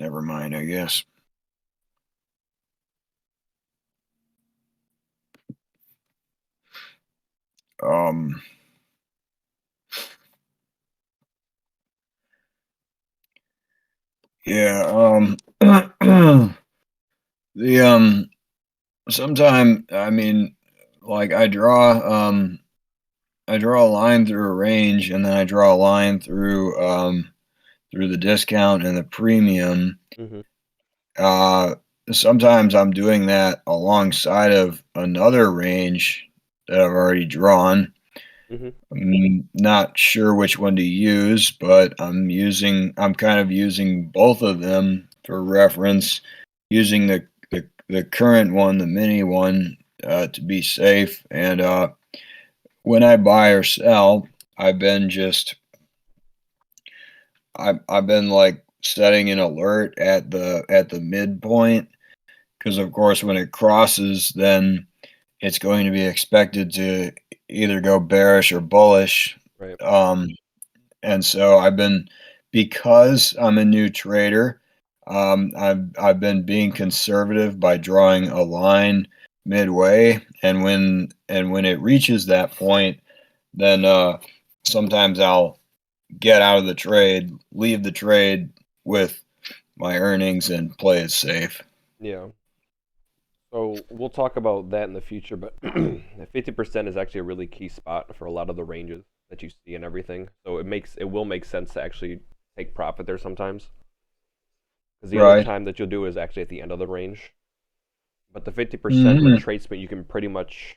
never mind, I guess. Um, yeah, the, sometime, I mean, like I draw a line through a range and then I draw a line through the discount and the premium. Mm-hmm. Uh, Sometimes I'm doing that alongside of another range that I've already drawn. Mm-hmm. I'm not sure which one to use, but I'm kind of using both of them for reference, using the current one, the mini one, to be safe. And when I buy or sell, I've been just I've been like setting an alert at the midpoint because of course when it crosses, then it's going to be expected to either go bearish or bullish. Right. Um, and so because I'm a new trader, I've been being conservative by drawing a line midway, and when it reaches that point, then sometimes I'll get out of the trade, leave the trade with my earnings, and play it safe. Yeah. So we'll talk about that in the future, but 50% is actually a really key spot for a lot of the ranges that you see and everything. So it will make sense to actually take profit there sometimes. Because the other Right. time that you'll do is actually at the end of the range. But the 50% Hmm. retracement you can pretty much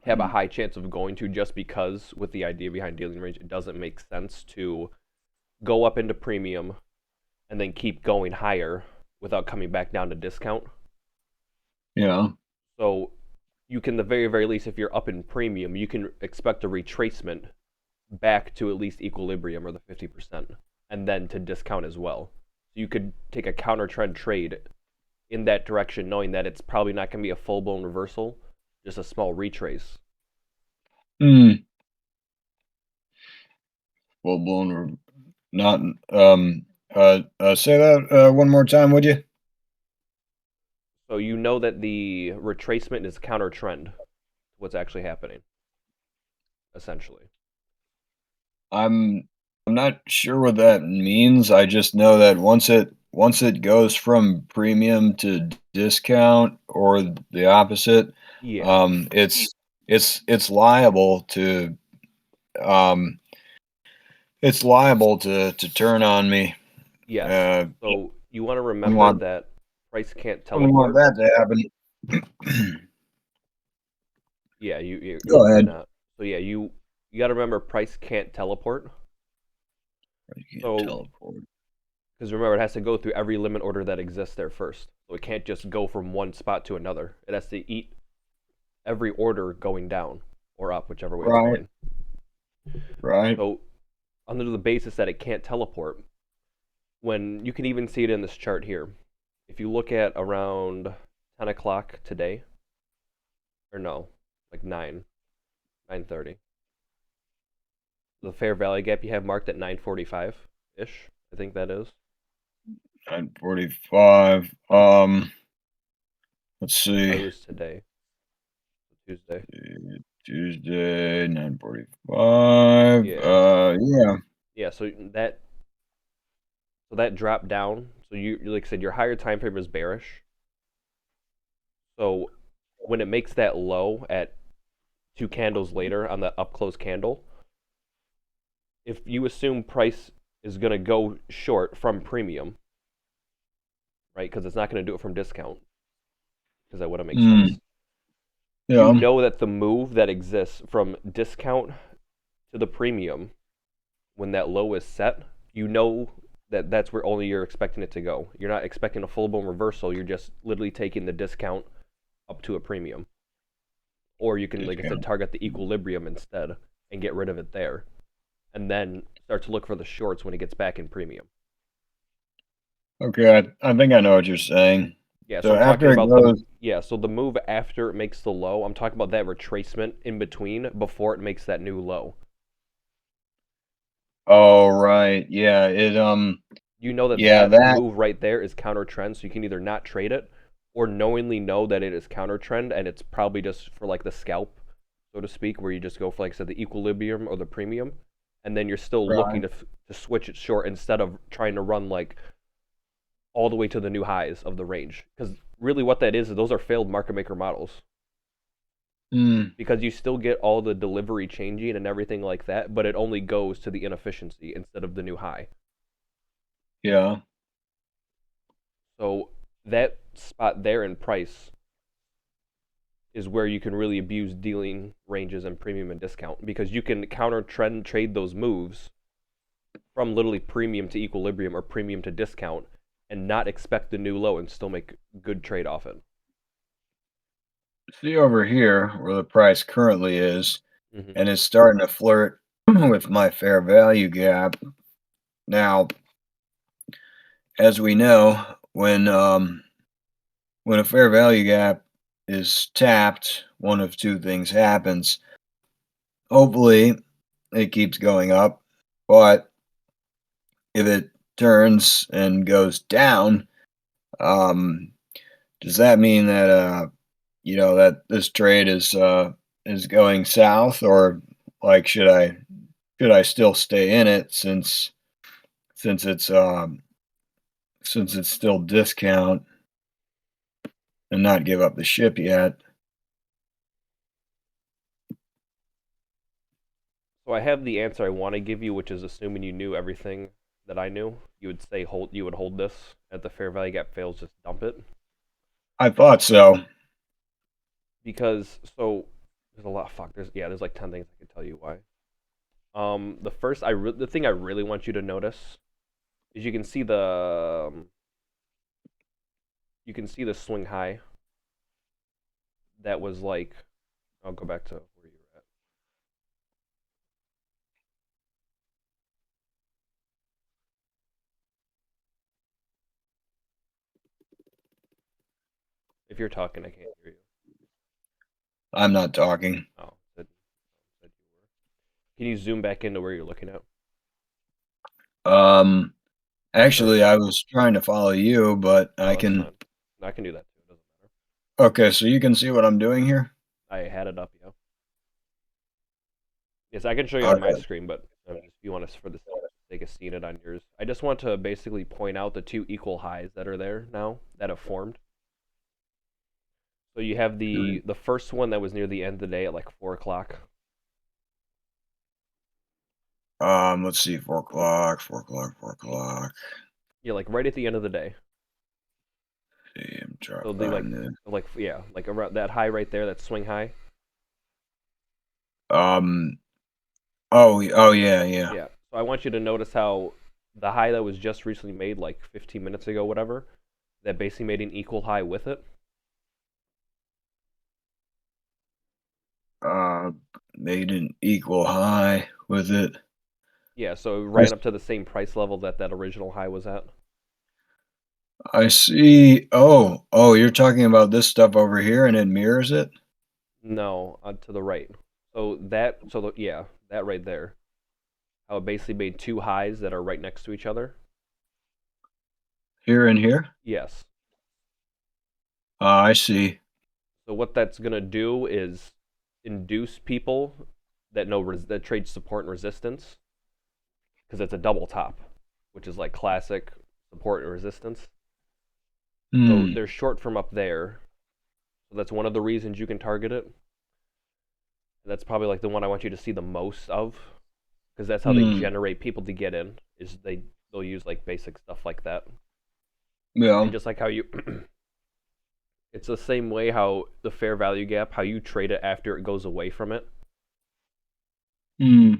have a high chance of going to just because with the idea behind dealing range, it doesn't make sense to go up into premium and then keep going higher without coming back down to discount. Yeah. So you can, the very, very least, if you're up in premium, you can expect a retracement back to at least equilibrium or the 50%, and then to discount as well. So you could take a counter trend trade in that direction, knowing that it's probably not going to be a full blown reversal, just a small retrace. Hmm. Full blown. Not. Say that one more time, would you? So you know that the retracement is counter trend, what's actually happening, essentially. I'm I'm not sure what that means. I just know that once it goes from premium to discount or the opposite, Yeah. it's it's liable to um to turn on me. Yes. Uh, So you want to wouldn't remember want that price can't wouldn't want teleport. that to happen. Yeah, you're Go definitely ahead. not. So yeah, you got to remember price can't teleport. You can't So teleport. because remember, it has to go through every limit order that exists there first. So it can't just go from one spot to another. It has to eat every order going down or up, whichever way it's Right. going. Right. So under the basis that it can't teleport, when you can even see it in this chart here, if you look at around 10 o'clock today, or no, like 9:30, the fair value gap you have marked at 9:45 ish, I think that is. 9:45. Let's Or it see. was today, Tuesday. Tuesday, 9:45. Yeah. Yeah. Yeah, so that dropped down. So you like I said, your higher time frame is bearish. So when it makes that low at two candles later on that up close candle, if you assume price is going to go short from premium, right? Because it's not going to do it from discount, because that wouldn't make Mm, sense. You yeah. know that the move that exists from discount to the premium when that low is set, you know that that's where only you're expecting it to go. You're not expecting a full blown reversal. You're just literally taking the discount up to a premium. Or you can, like I said, Discount. target the equilibrium instead and get rid of it there, and then start to look for the shorts when it gets back in premium. Okay, I think I know what you're saying. Yeah, so So I'm talking after it about the goes, yeah, so the move after it makes the low. I'm talking about that retracement in between before it makes that new low. oh right, yeah, You know that Yeah, that that move right there is counter trend, so you can either not trade it or knowingly know that it is counter trend and it's probably just for like the scalp, so to speak, where you just go for, like I said, the equilibrium or the premium, and then you're still looking right. to switch it short instead of trying to run like all the way to the new highs of the range. Because really, what that is those are failed market maker models. Hmm. Because you still get all the delivery changing and everything like that, but it only goes to the inefficiency instead of the new high. Yeah. So that spot there in price is where you can really abuse dealing ranges and premium and discount because you can counter trend trade those moves from literally premium to equilibrium or premium to discount and not expect the new low and still make good trade off it. See over here where the price currently is, Mm-hmm. and it's starting to flirt with my fair value gap. Now, as we know, when a fair value gap is tapped, one of two things happens. Hopefully, it keeps going up, but if it turns and goes down, um, does that mean that that this trade is going south, or like should I still stay in it since it's since it's still discount and not give up the ship yet? So I have the answer I want to give you, which is assuming you knew everything that I knew. You would hold this at the fair value gap fails, just dump it I thought so. because so there's a lot. Fuck, there's like 10 things I can tell you why. The thing I really want you to notice is you can see the swing high that was like I'll go back to where you were at. If you're talking, I can't hear you. I'm not talking. Oh, said you were. Can you zoom back into where you're looking at? Um, Or Actually, I was trying to follow you, but oh, I that's can. fine. I can do that too. It doesn't matter. Okay, so you can see what I'm doing here. I had it up, yeah. Yes, I can show you on my Okay. screen, but if you want to, for the sake of seeing it on yours, I just want to basically point out the two equal highs that are there now that have formed. So you have the first one that was near the end of the day at like 4 o'clock. Let's see, 4 o'clock, 4 o'clock, 4 o'clock. Yeah, like right at the end of the day. See, I'm trying to So the find it. like yeah, like around that high right there, that swing high. Um, oh, yeah, yeah. Yeah. So I want you to notice how the high that was just recently made, like 15 minutes ago, whatever, that basically made an equal high with it. Uh, Made an equal high with it. Yeah. So it I ran up to the same price level that that original high was at. I see. Oh, you're talking about this stuff over here, and it mirrors it No, to the right. Yeah, that right there. How it basically made two highs that are right next to each other. here and here. Yes. I see. So what that's gonna do is induce people that trade support and resistance because it's a double top, which is like classic support and resistance. So Hmm. they're short from up there. So that's one of the reasons you can target it. That's probably like the one I want you to see the most of because that's how they Hmm. generate people to get in. Is they'll use like basic stuff like that. And Yeah. just like how you it's the same way how the fair value gap, how you trade it after it goes away from it. Hmm.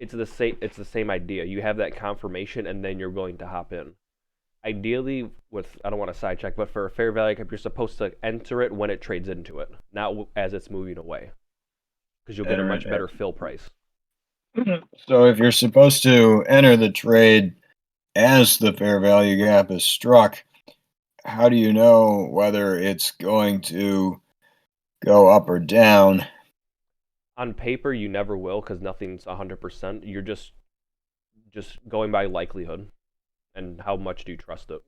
It's the same idea. You have that confirmation and then you're going to hop in. Ideally with I don't want to sidetrack, but for a fair value gap you're supposed to enter it when it trades into it, not as it's moving away because you'll get a Enter it. much better fill price. So if you're supposed to enter the trade as the fair value gap is struck, how do you know whether it's going to go up or down? On paper you never will because nothing's 100%. You're just going by likelihood and how much do you trust it?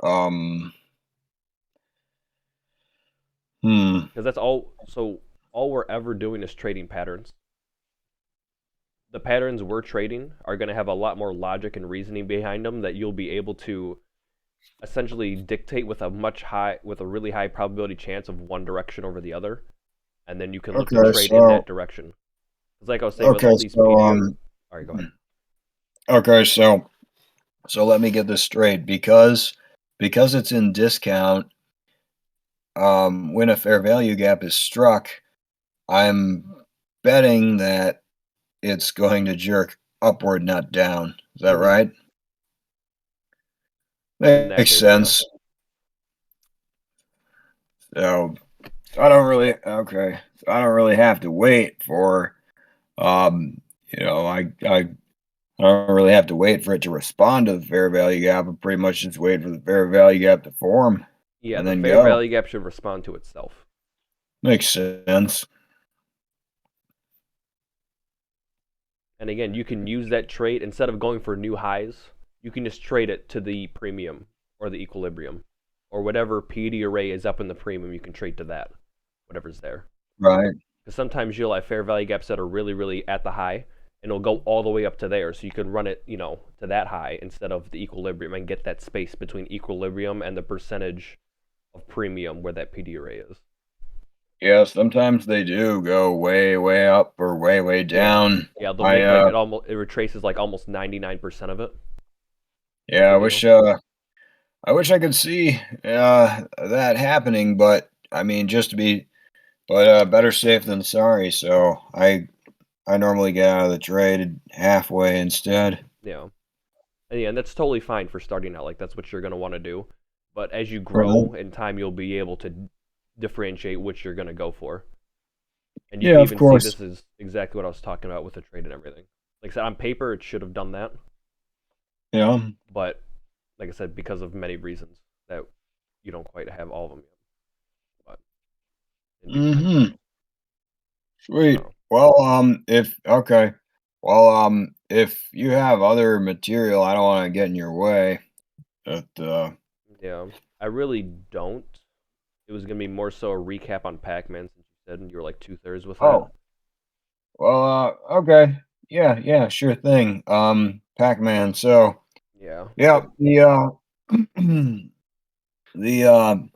Um, hmm. Because that's all. So all we're ever doing is trading patterns. The patterns we're trading are going to have a lot more logic and reasoning behind them that you'll be able to essentially dictate with a really high probability chance of one direction over the other, and then you can look to Okay, trade in that so direction. It's like I was saying with okay, all these so PDO. All right, go ahead. okay, so let me get this straight. Because it's in discount, when a fair value gap is struck, I'm betting that it's going to jerk upward, not down. Is that Mm-hmm. right? In that Makes case, yeah, sense. So I don't really okay. So I don't really have to wait for um you know, I don't really have to wait for it to respond to the fair value gap. I pretty much just wait for the fair value gap to form yeah. and The then fair go. value gap should respond to itself. Makes sense. And again, you can use that trade instead of going for new highs. You can just trade it to the premium or the equilibrium or whatever PD array is up in the premium. You can trade to that, whatever's there. Right. Because sometimes you'll have fair value gaps that are really, really at the high, and it'll go all the way up to there. So you can run it, to that high instead of the equilibrium and get that space between equilibrium and the percentage of premium where that PD array is. Yeah, sometimes they do go way, way up or way, way Yeah, down. yeah. They'll I make like it retraces like almost 99% of it yeah, over the. I wish I could see that happening, but I mean just to be but better safe than sorry, so I normally get out of the trade halfway instead. Yeah. And yeah, and that's totally fine for starting out. Like that's what you're gonna want to do. But as you Right. grow in time, you'll be able to differentiate which you're gonna go for. And you can Yeah, of even see course. this is exactly what I was talking about with the trade and everything. Like I said, on paper, it should have done that, Yeah. but like I said, because of many reasons that you don't quite have all of them yet. But in due time, you Mhm. will. Sweet. So Well, if okay. Well, if you have other material, I don't want to get in your way. But yeah, I really don't. It was gonna be more so a recap on Pacman since you said you were like 2/3 with that. oh, well, okay. Yeah, yeah, sure thing. Pac-Man. So, Yeah, yeah, but the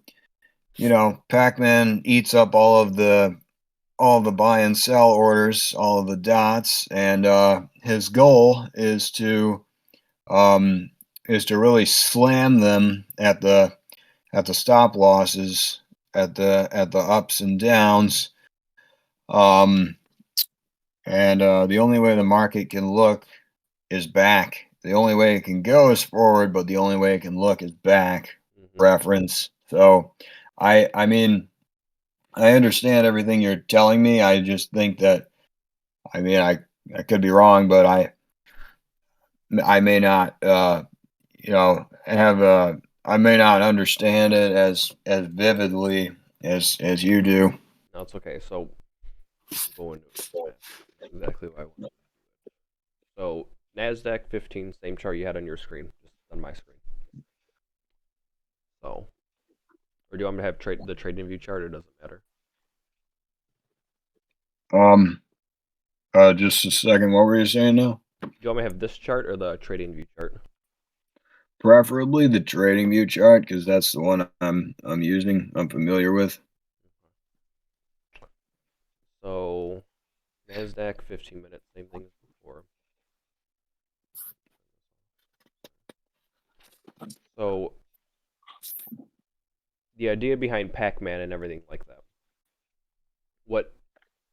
Pac-Man eats up all the buy and sell orders, all of the dots, and his goal um is to really slam them at the stop losses, at the ups and downs. Um and the only way the market can look is back. The only way it can go is forward, but the only way it can look is back. mhm. Reference. So I mean, I understand everything you're telling me. I just think that I mean, I could be wrong, but I may not, have I may not understand it as vividly as you do. No, it's okay. So we'll go into it real fast. That's exactly what I want. So Nasdaq 15, same chart you had on your screen, just on my screen. So, or do you want me to have the trading view chart? It doesn't matter. Um, just a second. What were you saying now? Do you want me to have this chart or the trading view chart? Preferably the trading view chart because that's the one I'm using. I'm familiar with. So Nasdaq 15 minutes, same thing as before. So the idea behind Pac-Man and everything like that. What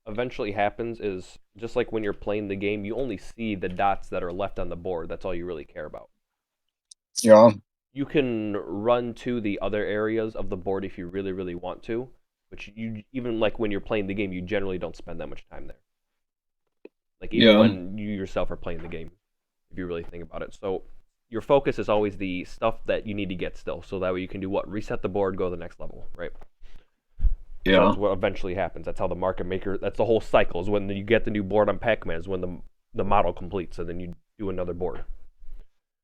eventually happens is just like when you're playing the game, you only see the dots that are left on the board. That's all you really care about. Yeah, You can run to the other areas of the board if you really, really want to, but you even like when you're playing the game, you generally don't spend that much time there. Like even yeah, when you yourself are playing the game, if you really think about it. So your focus is always the stuff that you need to get still, so that way you can do what? Reset the board, go to the next level, right? Because yeah. that's what eventually happens. That's how the market maker. That's the whole cycle. Is when you get the new board on Pac-Man is when the model completes, and then you do another board.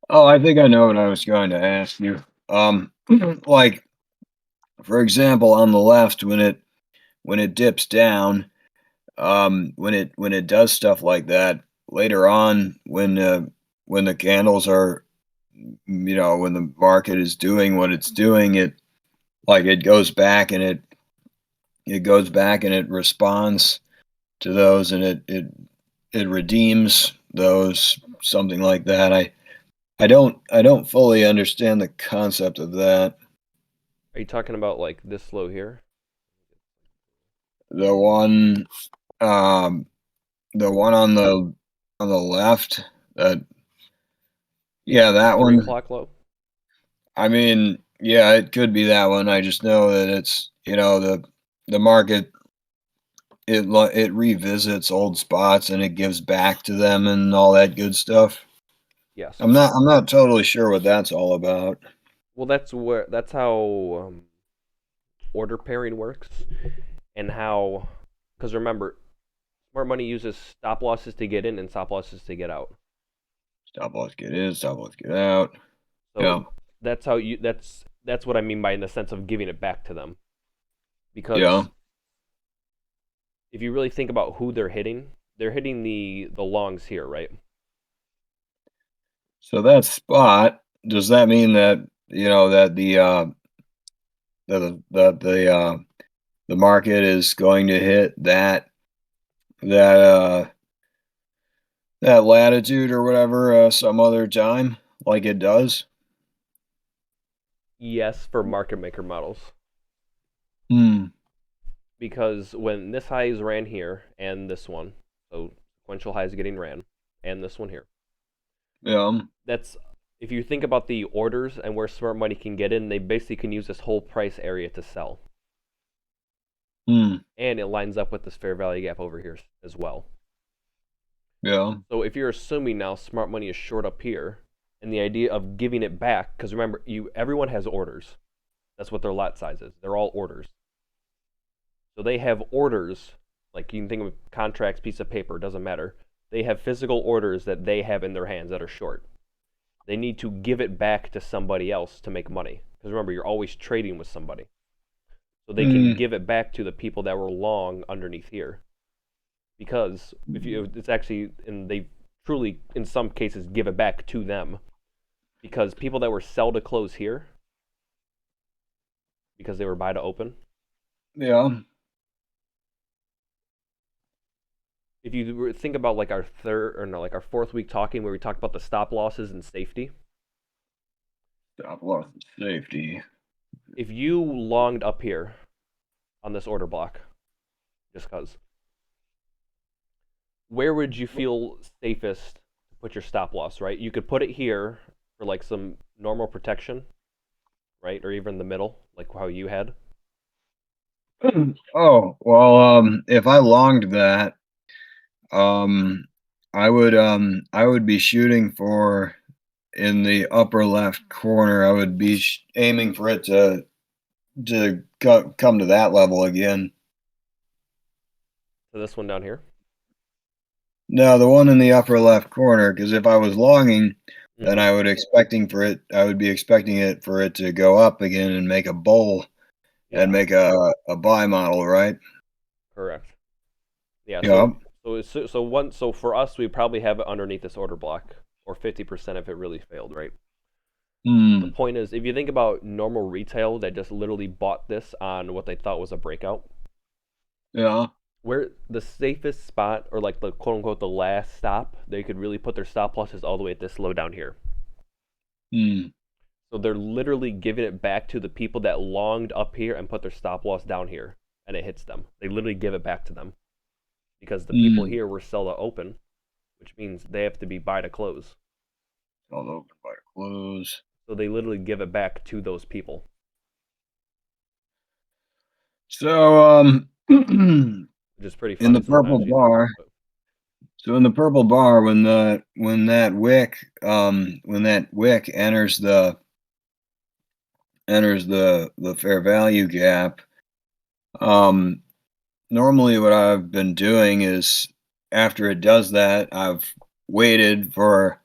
Oh, I think I know what I was going to ask you. Like for example, on the left, when it dips down, when it does stuff like that later on, when the candles are, when the market is doing what it's doing, it goes back and it goes back and it responds to those and it redeems those, something like that. I don't fully understand the concept of that. Are you talking about like this low here? The one um the one on the left, that Yeah, yeah, the that 1. 3 o'clock low. I mean, yeah, it could be that one. I just know that it's, the market, it revisits old spots and it gives back to them and all that good stuff. Yes. I'm not totally sure what that's all about. Well, that's how order pairing works, and how, because remember, smart money uses stop losses to get in and stop losses to get out. Stop loss get in, stop loss get out. So Yeah, that's how you that's what I mean by in the sense of giving it back to them. yeah. Because if you really think about who they're hitting the longs here, right? So that spot, does that mean that, that the market is going to hit that that latitude or whatever, some other time, like it does? Yes, for market maker models. Hmm. Because when this high is ran here and this one, so sequential highs getting ran, and this one here, Yeah. that's, if you think about the orders and where smart money can get in, they basically can use this whole price area to sell. Hmm. And it lines up with this fair value gap over here as well. Yeah. So if you're assuming now smart money is short up here, and the idea of giving it back, because remember, everyone has orders. That's what their lot size is. They're all orders. So they have orders, like you can think of contracts, piece of paper, doesn't matter. They have physical orders that they have in their hands that are short. They need to give it back to somebody else to make money. Because remember, you're always trading with somebody. So they can Hmm. give it back to the people that were long underneath here. Because if you, it's actually, and they truly, in some cases, give it back to them. Because people that were sell to close here, because they were buy to open, Yeah. if you think about like our third, or no, like our fourth week talking where we talked about the stop losses and safety, Stop loss and safety. if you longed up here on this order block, just because, where would you feel safest to put your stop loss, right? You could put it here for like some normal protection, right? Or even the middle, like how you had. Oh, well, if I longed that, um, I would be shooting for, in the upper left corner, I would be aiming for it to come to that level again. So this one down here. No, the one in the upper left corner, because if I was longing, then Mm-hmm. I would be expecting it for it to go up again and make a bull and Yeah, make a buy model, right? correct. Yeah, Yeah. so for us, we probably have it underneath this order block, or 50% if it really failed, right? The Hmm. point is, if you think about normal retail that just literally bought this on what they thought was a breakout, Yeah. where the safest spot, or like the quote unquote the last stop, they could really put their stop losses all the way at this low down here. Hmm. So they're literally giving it back to the people that longed up here and put their stop loss down here, and it hits them. They literally give it back to them because the people Hmm. here were sell to open, which means they have to be buy to close. All open by close. So they literally give it back to those people. So, in Which is pretty the funny purple sometimes you think bar, about it. so in the purple bar, when that wick enters the fair value gap, um, normally what I've been doing is after it does that, I've waited for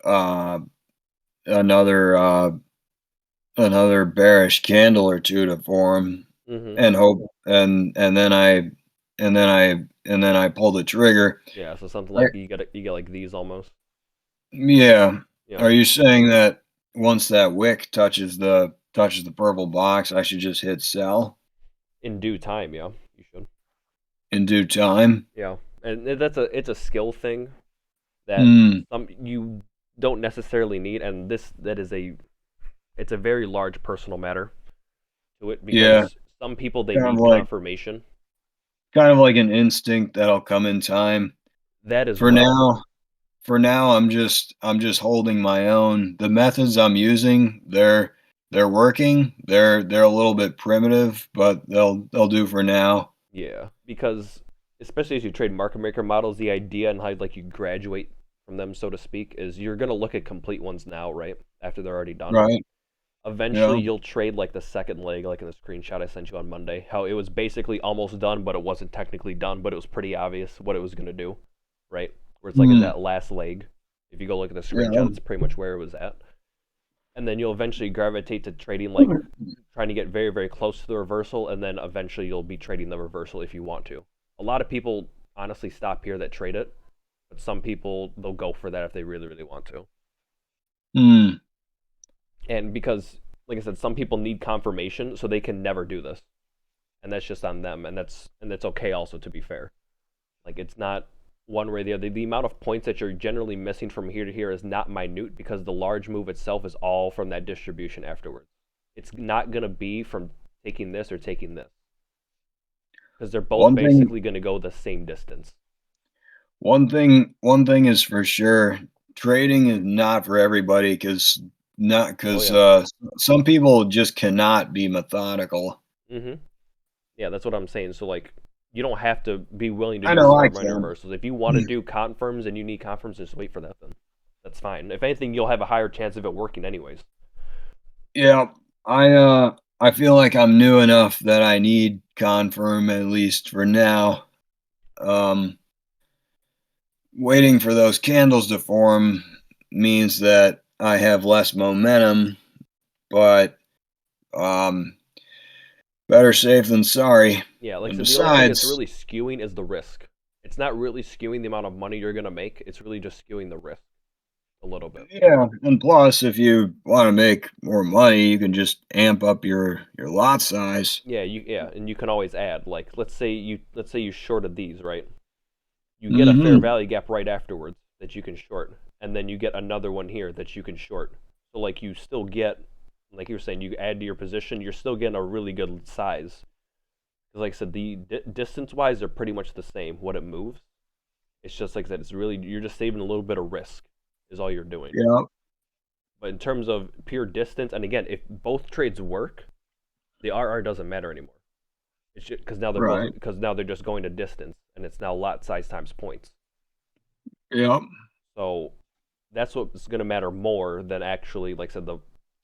uh, another another bearish candle or two to form Mm-hmm. and hope and then I pull the trigger. Yeah, so something I, like you get like these almost. yeah. Yeah. Are you saying that once that wick touches the purple box, I should just hit sell In due time, yeah, you should. in due time? Yeah, and it's a skill thing that Hmm. some you don't necessarily need, and that is it's a very large personal matter to it Yeah. because some people they Kind of need like confirmation. an instinct that'll come in time. That as For well. now, I'm just holding my own. The methods I'm using, they're working. They're a little bit primitive, but they'll do for now. Yeah, because especially as you trade market maker models, the idea and how like you graduate from them, so to speak, is you're gonna look at complete ones now, right? After they're already done. Right. Eventually, Yeah. you'll trade like the second leg, like in the screenshot I sent you on Monday. How it was basically almost done, but it wasn't technically done, but it was pretty obvious what it was gonna do, right? Where it's like at Hmm. that last leg. If you go look at the screenshot, Yeah. it's pretty much where it was at. And then you'll eventually gravitate to trading like trying to get very very close to the reversal, and then eventually you'll be trading the reversal if you want to. A lot of people honestly stop here that trade it, but some people they'll go for that if they really really want to. Hmm. And because like I said, some people need confirmation so they can never do this, and that's just on them, and that's okay also, to be fair. Like it's not one way or the other. The amount of points that you're generally missing from here to here is not minute because the large move itself is all from that distribution afterwards. It's not going to be from taking this or taking this because they're both One thing basically going to go the same distance. one thing is for sure, trading is not for everybody Oh because yeah. some people just cannot be methodical. Mhm. Yeah, that's what I'm saying. So like you don't have to be willing to I do know I smart money can. reversals. If you want to do confirms and you need confirms, just wait for that then. That's fine. If anything, you'll have a higher chance of it working anyways. Yeah, I feel like I'm new enough that I need confirm at least for now. Um, Waiting for those candles to form means that I have less momentum, but um, better safe than sorry. Yeah, like I And said, the only thing it's besides, really skewing is the risk. It's not really skewing the amount of money you're gonna make. It's really just skewing the risk a little bit. yeah, and plus, if you want to make more money, you can just amp up your lot size. Yeah, and you can always add. Like let's say you shorted these, right? You get a fair Hmm. value gap right afterwards that you can short, and then you get another one here that you can short. So like you still get, like you were saying, you add to your position, you're still getting a really good size. Because like I said, the distance wise, they're pretty much the same. What it moves, it's just like I said, it's really you're just saving a little bit of risk, is all you're doing. Yeah, But in terms of pure distance, and again, if both trades work, the RR doesn't matter anymore. It's because now they're both right. because now they're just going to distance, and it's now lot size times points. Yeah. So that's what's going to matter more than actually, like I said, the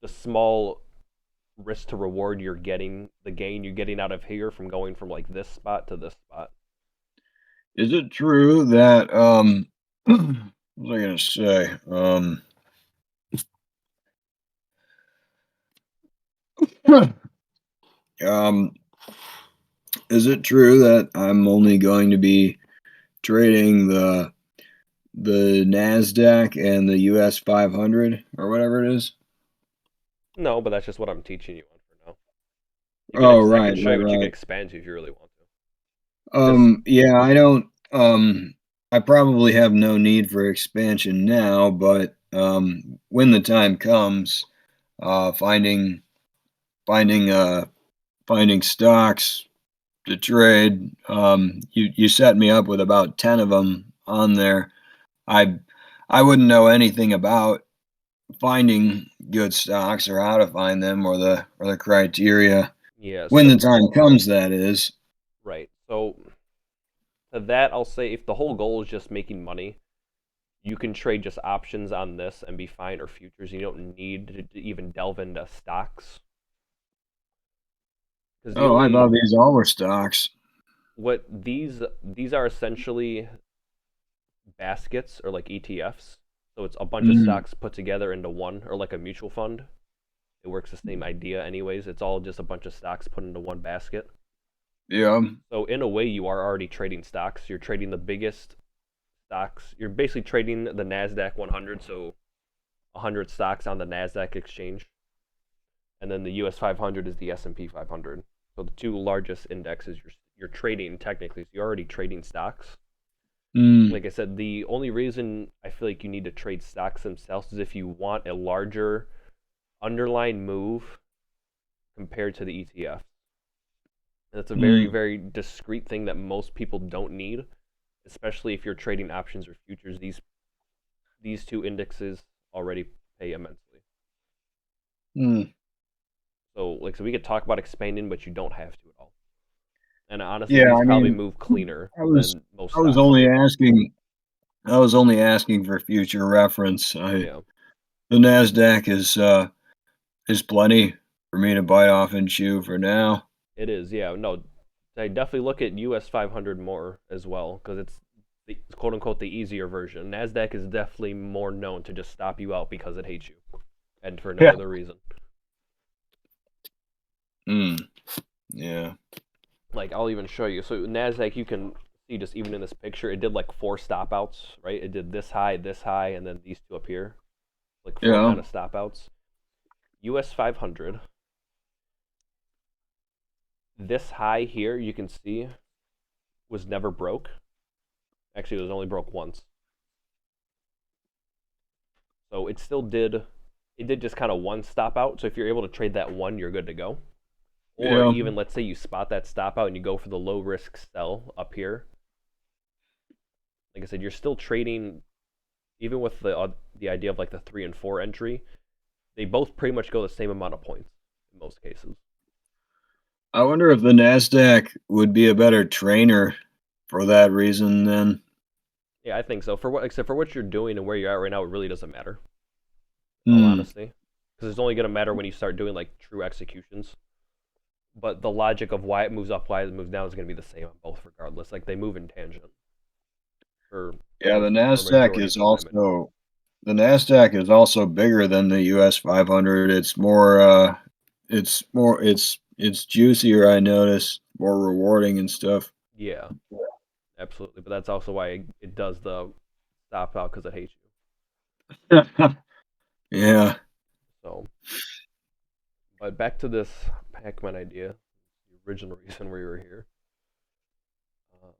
small risk to reward you're getting, the gain you're getting out of here from going from like this spot to this spot. Is it true that what was I gonna say? Um, is it true that I'm only going to be trading the Nasdaq and the US 500 or whatever it is? No, but that's just what I'm teaching you on for now. Oh, I can right, show you right, what you can right. expand to if you really want to. Because Yeah, I don't I probably have no need for expansion now, but when the time comes, uh finding finding uh finding stocks to trade, you set me up with about 10 of them on there. I I wouldn't know anything about finding good stocks or how to find them or the criteria yeah, when so the time comes, that is. right. So to that, I'll say if the whole goal is just making money, you can trade just options on this and be fine, or futures. You don't need to even delve into stocks because the Oh, I thought only these all were stocks. what these are essentially baskets or like ETFs. So it's a bunch of Mm, stocks put together into one, or like a mutual fund. It works the same idea, anyways. It's all just a bunch of stocks put into one basket. yeah. So in a way, you are already trading stocks. You're trading the biggest stocks. You're basically trading the Nasdaq 100, so 100 stocks on the Nasdaq exchange, and then the US 500 is the S&P 500. So the two largest indexes you're trading technically. So you're already trading stocks. Mm, Like I said, the only reason I feel like you need to trade stocks themselves is if you want a larger underlying move compared to the ETF. And that's a very, mm, very discrete thing that most people don't need, especially if you're trading options or futures. These two indexes already pay immensely. mm. So we could talk about expanding, but you don't have to at all. And honestly, Yeah, these I probably mean, move cleaner I was than most I was stocks only do. asking I was only asking for future reference. I Yeah, The Nasdaq is plenty for me to bite off and chew for now. it is. Yeah, no, I definitely look at US 500 more as well because it's the quote unquote the easier version. Nasdaq is definitely more known to just stop you out because it hates you, and for no Yeah. other reason. Mm, yeah. Like I'll even show you. So Nasdaq, you can see just even in this picture, it did like four stop outs, right? It did this high, and then these two up here, like four Yeah. kind of stop outs. US 500, this high here, you can see was never broke. Actually, it was only broke once. So it did just kind of one stop out. So if you're able to trade that one, you're good to go. Or Yeah. even let's say you spot that stop out and you go for the low risk sell up here. Like I said, you're still trading even with the idea of like the 3 and 4 entry. They both pretty much go the same amount of points in most cases. I wonder if the Nasdaq would be a better trainer for that reason then. Yeah, I think so. For what except for what you're doing and where you're at right now, it really doesn't matter. In all Hmm. honesty, because it's only going to matter when you start doing like true executions. But the logic of why it moves up, why it moves down is going to be the same on both, regardless. Like they move in tangent for Yeah, for a majority of the time, anyway. The Nasdaq is also bigger than the US 500. It's juicier, I notice, more rewarding and stuff. Yeah, absolutely. But that's also why it does the stop out because it hates you. Yeah. So, but back to this Pacman idea, the original reason we were here. Uh,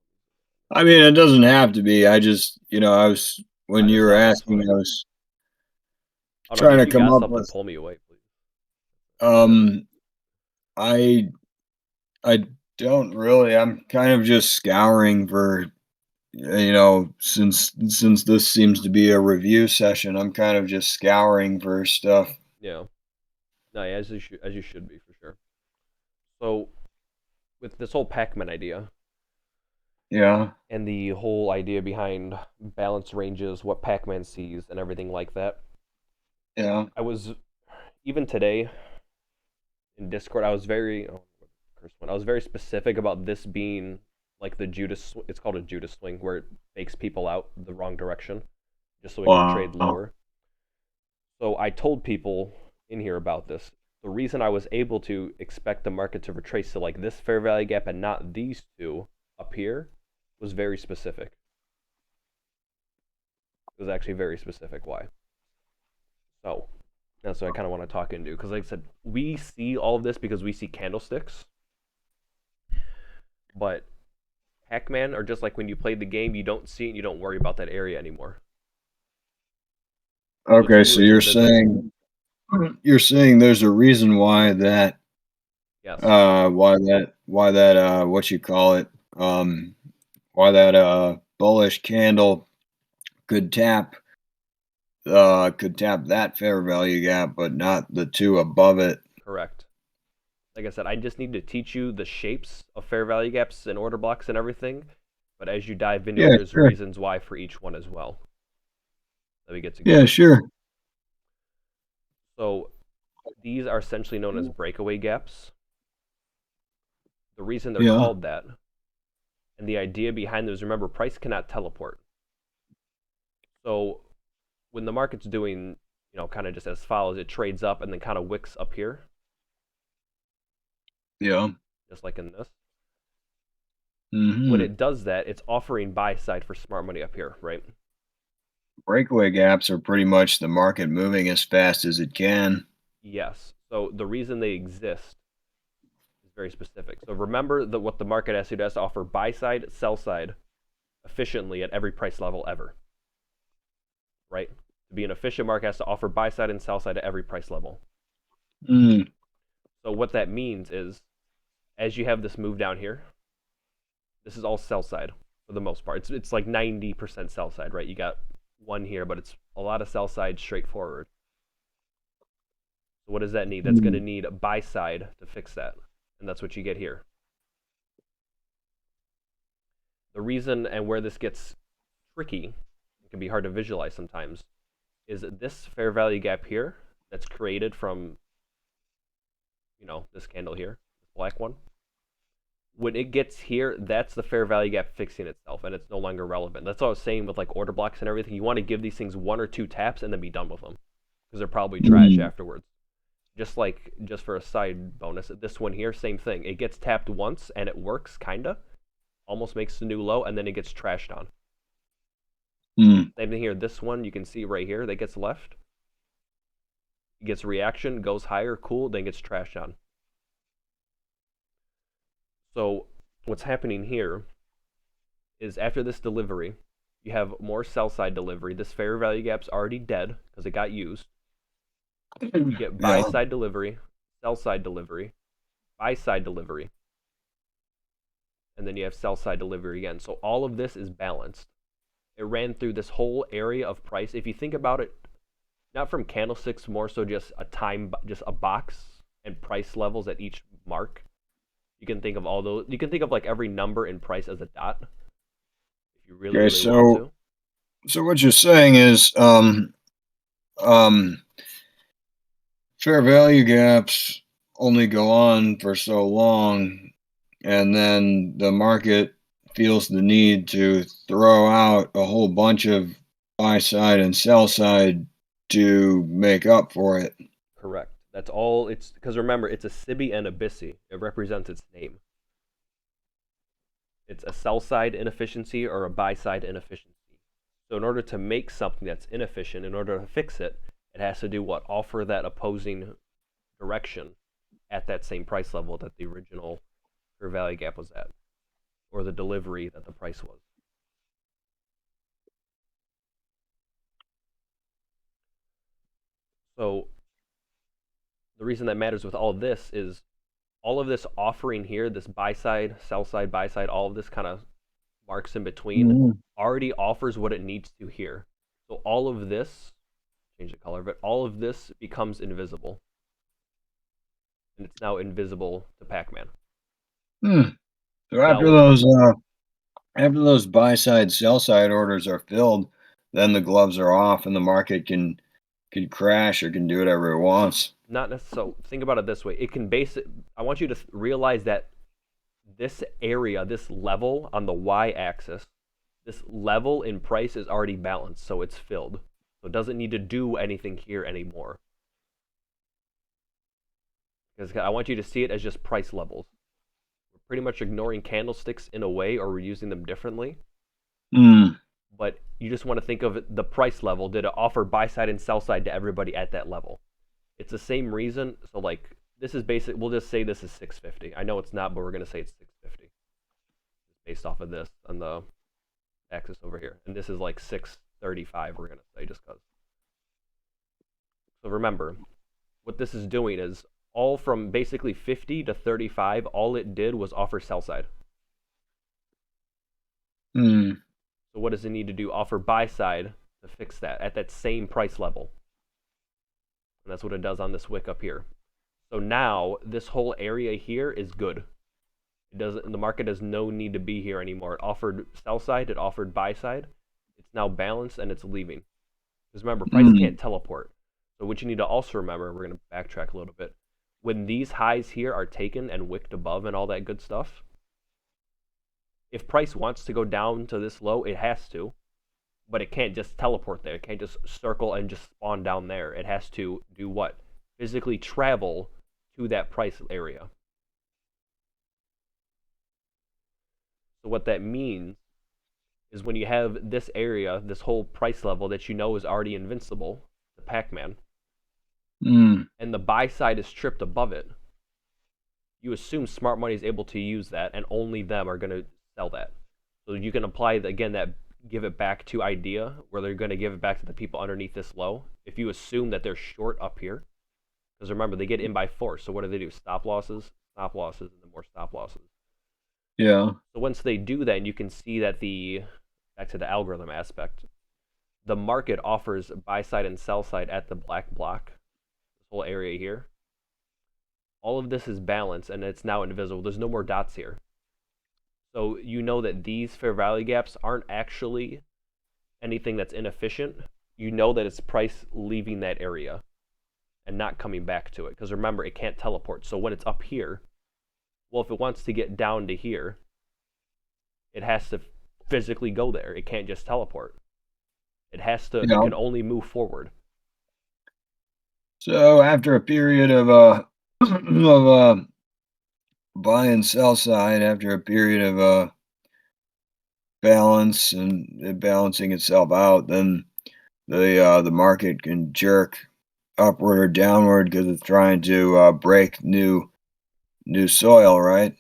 I mean, it doesn't have to be. I just, when I you just were thought it was asking, funny. I was Oh no, trying if to you come got up something, with, pull me away, please. That's um, I, I don't really, I'm kind of just scouring for, since this seems to be a review session, I'm kind of just scouring for stuff. yeah. No, yeah, as you should be for sure. So with this whole Pacman idea Yeah. and the whole idea behind balance ranges, what Pacman sees, and everything like that, Yeah. I was even today in Discord. I was very curse one. I was very specific about this being like the Judas. It's called a Judas swing, where it fakes people out the wrong direction, just so it can trade Wow. lower. So I told people in here about this. The reason I was able to expect the market to retrace to like this fair value gap and not these two up here was very specific. It was actually very specific why. So that's what I kind of want to talk into because, like I said, we see all of this because we see candlesticks, but Pac-Man or just like when you played the game, you don't see it and you don't worry about that area anymore. So to Okay, you, so it's invisible. you're saying there's a reason Yes, why that what you call it, um why that bullish candle could tap that fair value gap, but not the two above it. correct. Like I said, I just need to teach you the shapes of fair value gaps and order blocks and everything. But as you dive into it, Yeah, there's sure. reasons why for each one as well that we get to go Yeah, into. sure. So these are essentially known as breakaway gaps. The reason they're Yeah. called that and the idea behind them is remember, price cannot teleport. So when the market's doing, kind of just as follows, it trades up and then kind of wicks up here, Yeah. just like in this. When Mm-hmm. it does that, it's offering buy side for smart money up here, right? Breakaway gaps are pretty much the market moving as fast as it can. Yes. So the reason they exist is very specific. So remember that what the market has to do is to offer buy side, sell side efficiently at every price level ever, right? To be an efficient market has to offer buy side and sell side at every price level. Mm. So what that means is, as you have this move down here, this is all sell side for the most part. It's like 90% sell side, right? You got one here, but it's a lot of sell side straightforward. So what does that need? That's going to Mm. need a buy side to fix that, and that's what you get here. The reason and where this gets tricky, it can be hard to visualize sometimes, is this fair value gap here that's created from, this candle here, this black one. When it gets here, that's the fair value gap fixing itself, and it's no longer relevant. That's what I was saying with like order blocks and everything. You want to give these things one or two taps and then be done with them, because they're probably trash Mm. afterwards. Just for a side bonus, this one here, same thing. It gets tapped once and it works, kinda, almost makes the new low, and then it gets trashed on. Mm. Same thing here. This one you can see right here that gets left. It gets reaction, goes higher, cool, then gets trashed on. So what's happening here is after this delivery, you have more sell side delivery. This fair value gap's already dead because it got used. You get buy Yeah. side delivery, sell side delivery, buy side delivery, and then you have sell side delivery again. So all of this is balanced. It ran through this whole area of price. If you think about it, not from candlesticks, more so just just a box and price levels at each mark. You can think of all those. You can think of like every number in price as a dot, if you really, Okay. really want So, to. so what you're saying is, um, fair value gaps only go on for so long, and then the market feels the need to throw out a whole bunch of buy side and sell side to make up for it. Correct. That's all. It's because remember, it's a Sibi and a Bissi. It represents its name. It's a sell side inefficiency or a buy side inefficiency. So in order to make something that's inefficient, in order to fix it, it has to do what? Offer that opposing direction at that same price level that the original fair value gap was at, or the delivery that the price was. So the reason that matters with all of this is all of this offering here, this buy side, sell side, buy side, all of this kind of marks in between Mhm. already offers what it needs to here. So all of this, change the color, but all of this becomes invisible. And it's now invisible to Pacman. Hmm. So Now, after those buy side sell side orders are filled, then the gloves are off and the market can crash or can do whatever it wants. not necessarily, think about it this way. It can base it, I want you to realize that this area, this level on the y axis, this level in price is already balanced, so it's filled. So it doesn't need to do anything here anymore. Because I want you to see it as just price levels. We're pretty much ignoring candlesticks in a way, or we're using them differently. Hmm. But you just want to think of the price level. Did it offer buy side and sell side to everybody at that level? It's the same reason. So like this is basic. We'll just say this is 650. I know it's not, but we're gonna say it's 650 based off of this on the axis over here. And this is like 635. We're gonna say just cause. So remember, what this is doing is all from basically 50 to 35. All it did was offer sell side. Hmm. So what does it need to do? Offer buy side to fix that at that same price level. And that's what it does on this wick up here. So now this whole area here is good. It doesn't. The market has no need to be here anymore. It offered sell side. It offered buy side. It's now balanced and it's leaving. Because remember, price Hmm. can't teleport. So what you need to also remember, we're going to backtrack a little bit. When these highs here are taken and wicked above and all that good stuff, if price wants to go down to this low, it has to. but it can't just teleport there. It can't just circle and just spawn down there. It has to do what? Physically travel to that price area. So what that means is when you have this area, this whole price level that you know is already invincible, the Pac-Man, Mm. and the buy side is tripped above it, you assume smart money is able to use that, and only them are going to sell that. So you can apply again that give it back to idea where they're going to give it back to the people underneath this low. If you assume that they're short up here, because remember they get in by force. So what do? Stop losses, and then more stop losses. Yeah. So once they do that, and you can see that back to the algorithm aspect, the market offers buy side and sell side at the black block, this whole area here. All of this is balanced and it's now invisible. There's no more dots here. So you know that these fair value gaps aren't actually anything that's inefficient. You know that it's price leaving that area and not coming back to it. Because remember, it can't teleport. So when it's up here, well, if it wants to get down to here, it has to physically go there. It can't just teleport. It has to, it Yeah. can only move forward. So after a period of of buy and sell side, after a period of balance and it balancing itself out, then the market can jerk upward or downward because it's trying to break new soil, right?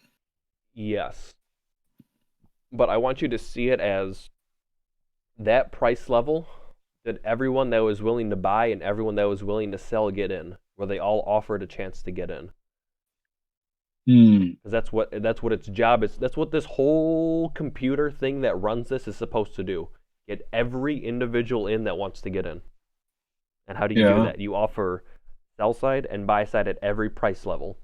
Yes. But I want you to see it as that price level that everyone that was willing to buy and everyone that was willing to sell get in, where they all offered a chance to get in. Hmm. Because that's what its job is. That's what this whole computer thing that runs this is supposed to do. Get every individual in that wants to get in. And how do you do Yeah. that? You offer sell side and buy side at every price level.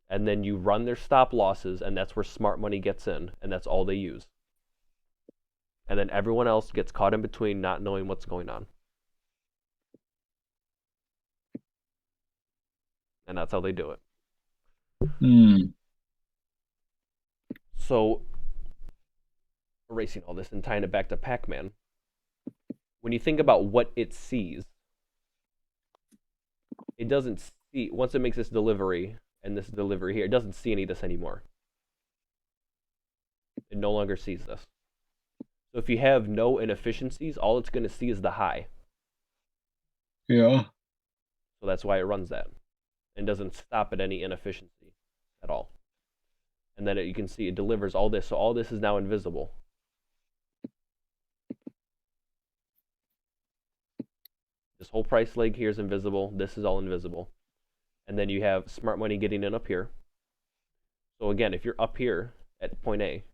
And then you run their stop losses, and that's where smart money gets in, and that's all they use. And then everyone else gets caught in between, not knowing what's going on. And that's how they do it. Hmm. So, erasing all this and tying it back to Pac-Man, when you think about what it sees, it doesn't see, once it makes this delivery and this delivery here, it doesn't see any of this anymore. It no longer sees this. So if you have no inefficiencies, all it's going to see is the high. Yeah. So that's why it runs that and doesn't stop at any inefficiency at all. And then you can see it delivers all this. So all this is now invisible. This whole price leg here is invisible. This is all invisible. And then you have smart money getting in up here. So again, if you're up here at point A,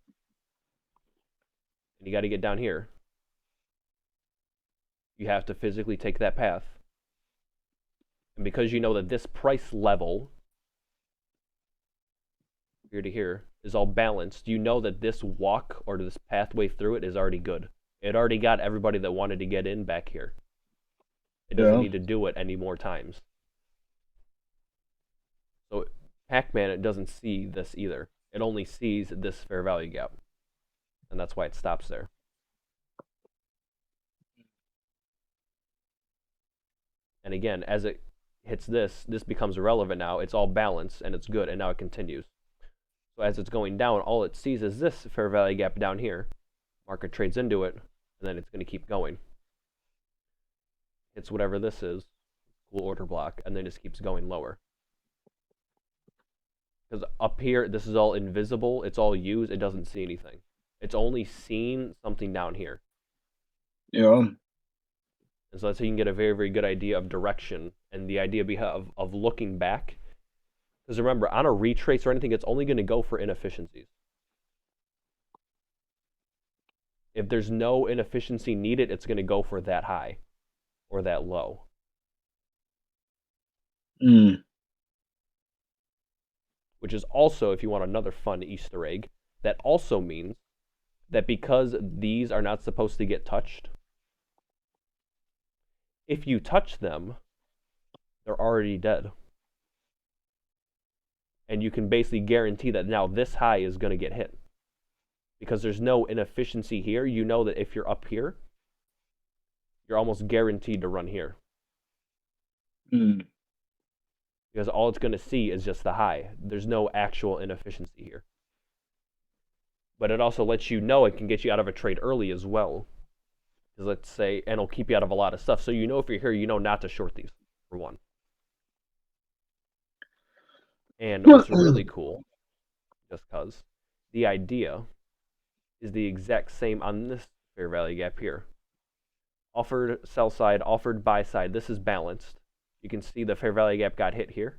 and you got to get down here, you have to physically take that path. And because you know that this price level, here to here, is all balanced, you know that this walk or this pathway through it is already good. It already got everybody that wanted to get in back here. It doesn't Yeah. need to do it any more times. So Pac-Man, it doesn't see this either. It only sees this fair value gap. And that's why it stops there. And again, as it hits this, this becomes irrelevant now. It's all balanced and it's good, and now it continues. So as it's going down, all it sees is this fair value gap down here. Market trades into it, and then it's going to keep going. It's whatever this is, cool order block, and then just keeps going lower. Because up here, this is all invisible. It's all used. It doesn't see anything. It's only seeing something down here. Yeah. And so that's how you can get a very, very good idea of direction and the idea of looking back. Because remember, on a retrace or anything, it's only going to go for inefficiencies. If there's no inefficiency needed, it's going to go for that high or that low. Hmm. Which is also, if you want another fun Easter egg, that also means that because these are not supposed to get touched, if you touch them, they're already dead. And you can basically guarantee that now this high is going to get hit. Because there's no inefficiency here. You know that if you're up here, you're almost guaranteed to run here Mm. because all it's going to see is just the high. There's no actual inefficiency here. But it also lets you know it can get you out of a trade early as well. Because let's say, and it'll keep you out of a lot of stuff. So you know if you're here, you know not to short these, for one. And what's really cool, just because, the idea is the exact same on this fair value gap here. Offered sell side, offered buy side. This is balanced. You can see the fair value gap got hit here.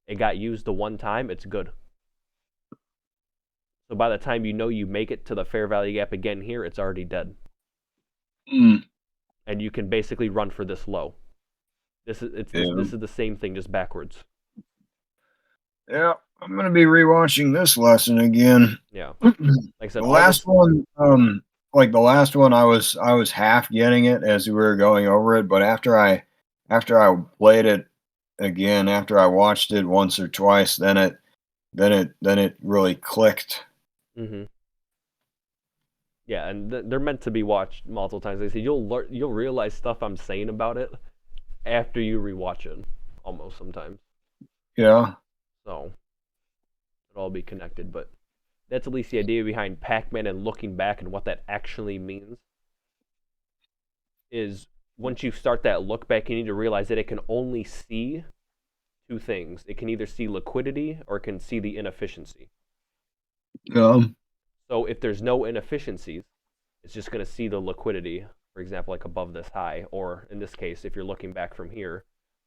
It got used the one time. It's good. So by the time you know you make it to the fair value gap again here, it's already dead. Mm. And you can basically run for this low. Yeah. This is the same thing, just backwards. Yeah, I'm gonna be rewatching this lesson again. Yeah. Like I said, The all last this. one, like the last one, I was half getting it as we were going over it, but after I played it again, after I watched it once or twice, then it really clicked. Mm-hmm. Yeah, and they're meant to be watched multiple times. They say you'll realize stuff I'm saying about it after you rewatch it, almost sometimes. Yeah. So it'll all be connected. But that's at least the idea behind Pac-Man and looking back and what that actually means. Is once you start that look back, you need to realize that it can only see two things. It can either see liquidity or it can see the inefficiency. Um. So if there's no inefficiencies, it's just going to see the liquidity, for example, like above this high, or in this case, if you're looking back from here,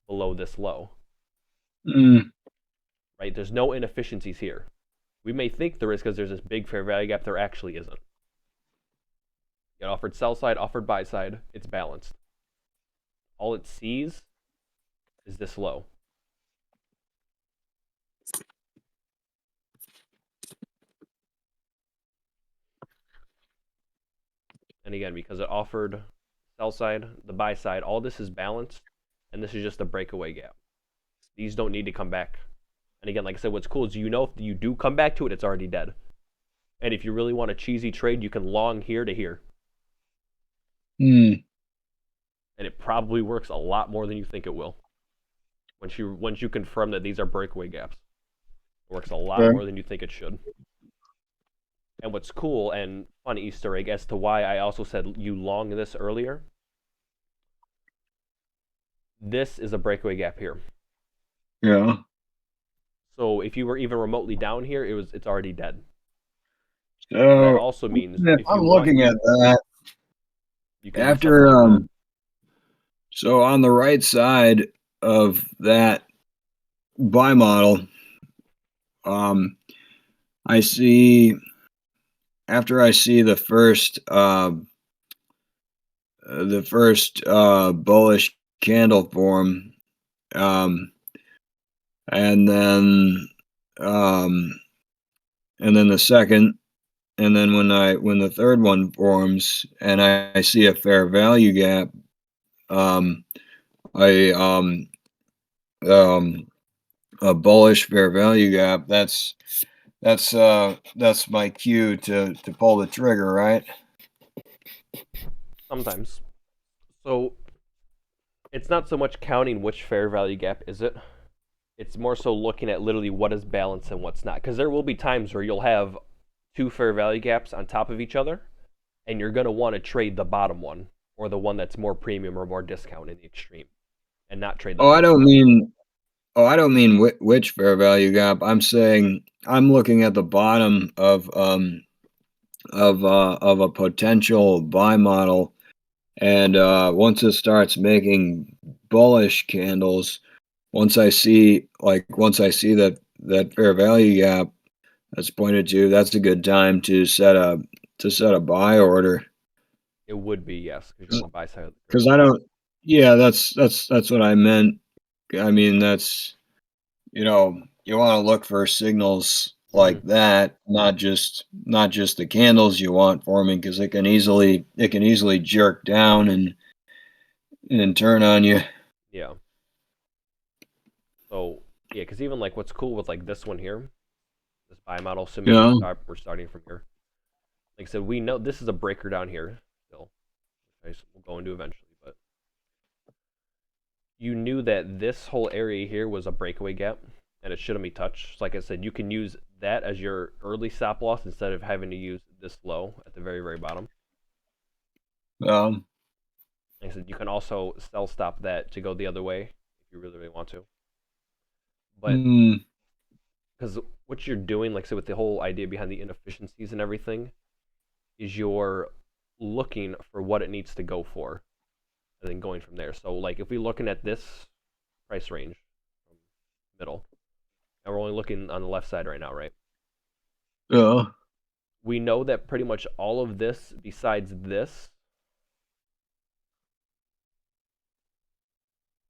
below this low, Mm. right? There's no inefficiencies here. We may think there is because there's this big fair value gap. There actually isn't. You got offered sell side, offered buy side. It's balanced. All it sees is this low. And again, because it offered sell side, the buy side, all this is balanced, and this is just a breakaway gap. These don't need to come back. And again, like I said, what's cool is you know if you do come back to it, it's already dead. And if you really want a cheesy trade, you can long here to here. Mm. And it probably works a lot more than you think it will. Once you confirm that these are breakaway gaps. It works a lot Okay. more than you think it should. And what's cool and fun Easter egg as to why I also said you long this earlier. This is a breakaway gap here. Yeah. So if you were even remotely down here, it's already dead. So that So also means if if I'm you want looking at that you can do something after like that. so on the right side of that buy model, um, I see after I see the first bullish candle form, um, and then um, and then the second, and then when the third one forms, and I see a fair value gap, um, I um, a bullish fair value gap. That's my cue to pull the trigger, right? Sometimes. So it's not so much counting which fair value gap is it. It's more so looking at literally what is balanced and what's not. Because there will be times where you'll have two fair value gaps on top of each other, and you're going to want to trade the bottom one or the one that's more premium or more discount in the extreme, and not trade the Oh, I top don't one. mean I don't mean which fair value gap. I'm saying I'm looking at the bottom of a potential buy model, and once it starts making bullish candles, once I see that fair value gap that's pointed to, that's a good time to set a buy order. It would be, yes, because you're on the buy side of the curve. Because I don't. Yeah, that's what I meant. I mean, that's you want to look for signals Mm-hmm. like that, not just the candles you want forming, because it can easily jerk down and turn on you. Yeah. So, yeah, because even like what's cool with like this one here, this buy model, assuming Yeah. we're starting from here. Like I said, we know this is a breaker down here still. We'll go into eventually, you knew that this whole area here was a breakaway gap and it shouldn't be touched. Like I said, you can use that as your early stop loss instead of having to use this low at the very, very bottom. Um, Like I said, you can also sell stop that to go the other way if you really, really want to. But mm, because what you're doing, like I said, with the whole idea behind the inefficiencies and everything, is you're looking for what it needs to go for and then going from there. So, like, if we're looking at this price range, middle, and we're only looking on the left side right now, right? yeah. We know that pretty much all of this, besides this,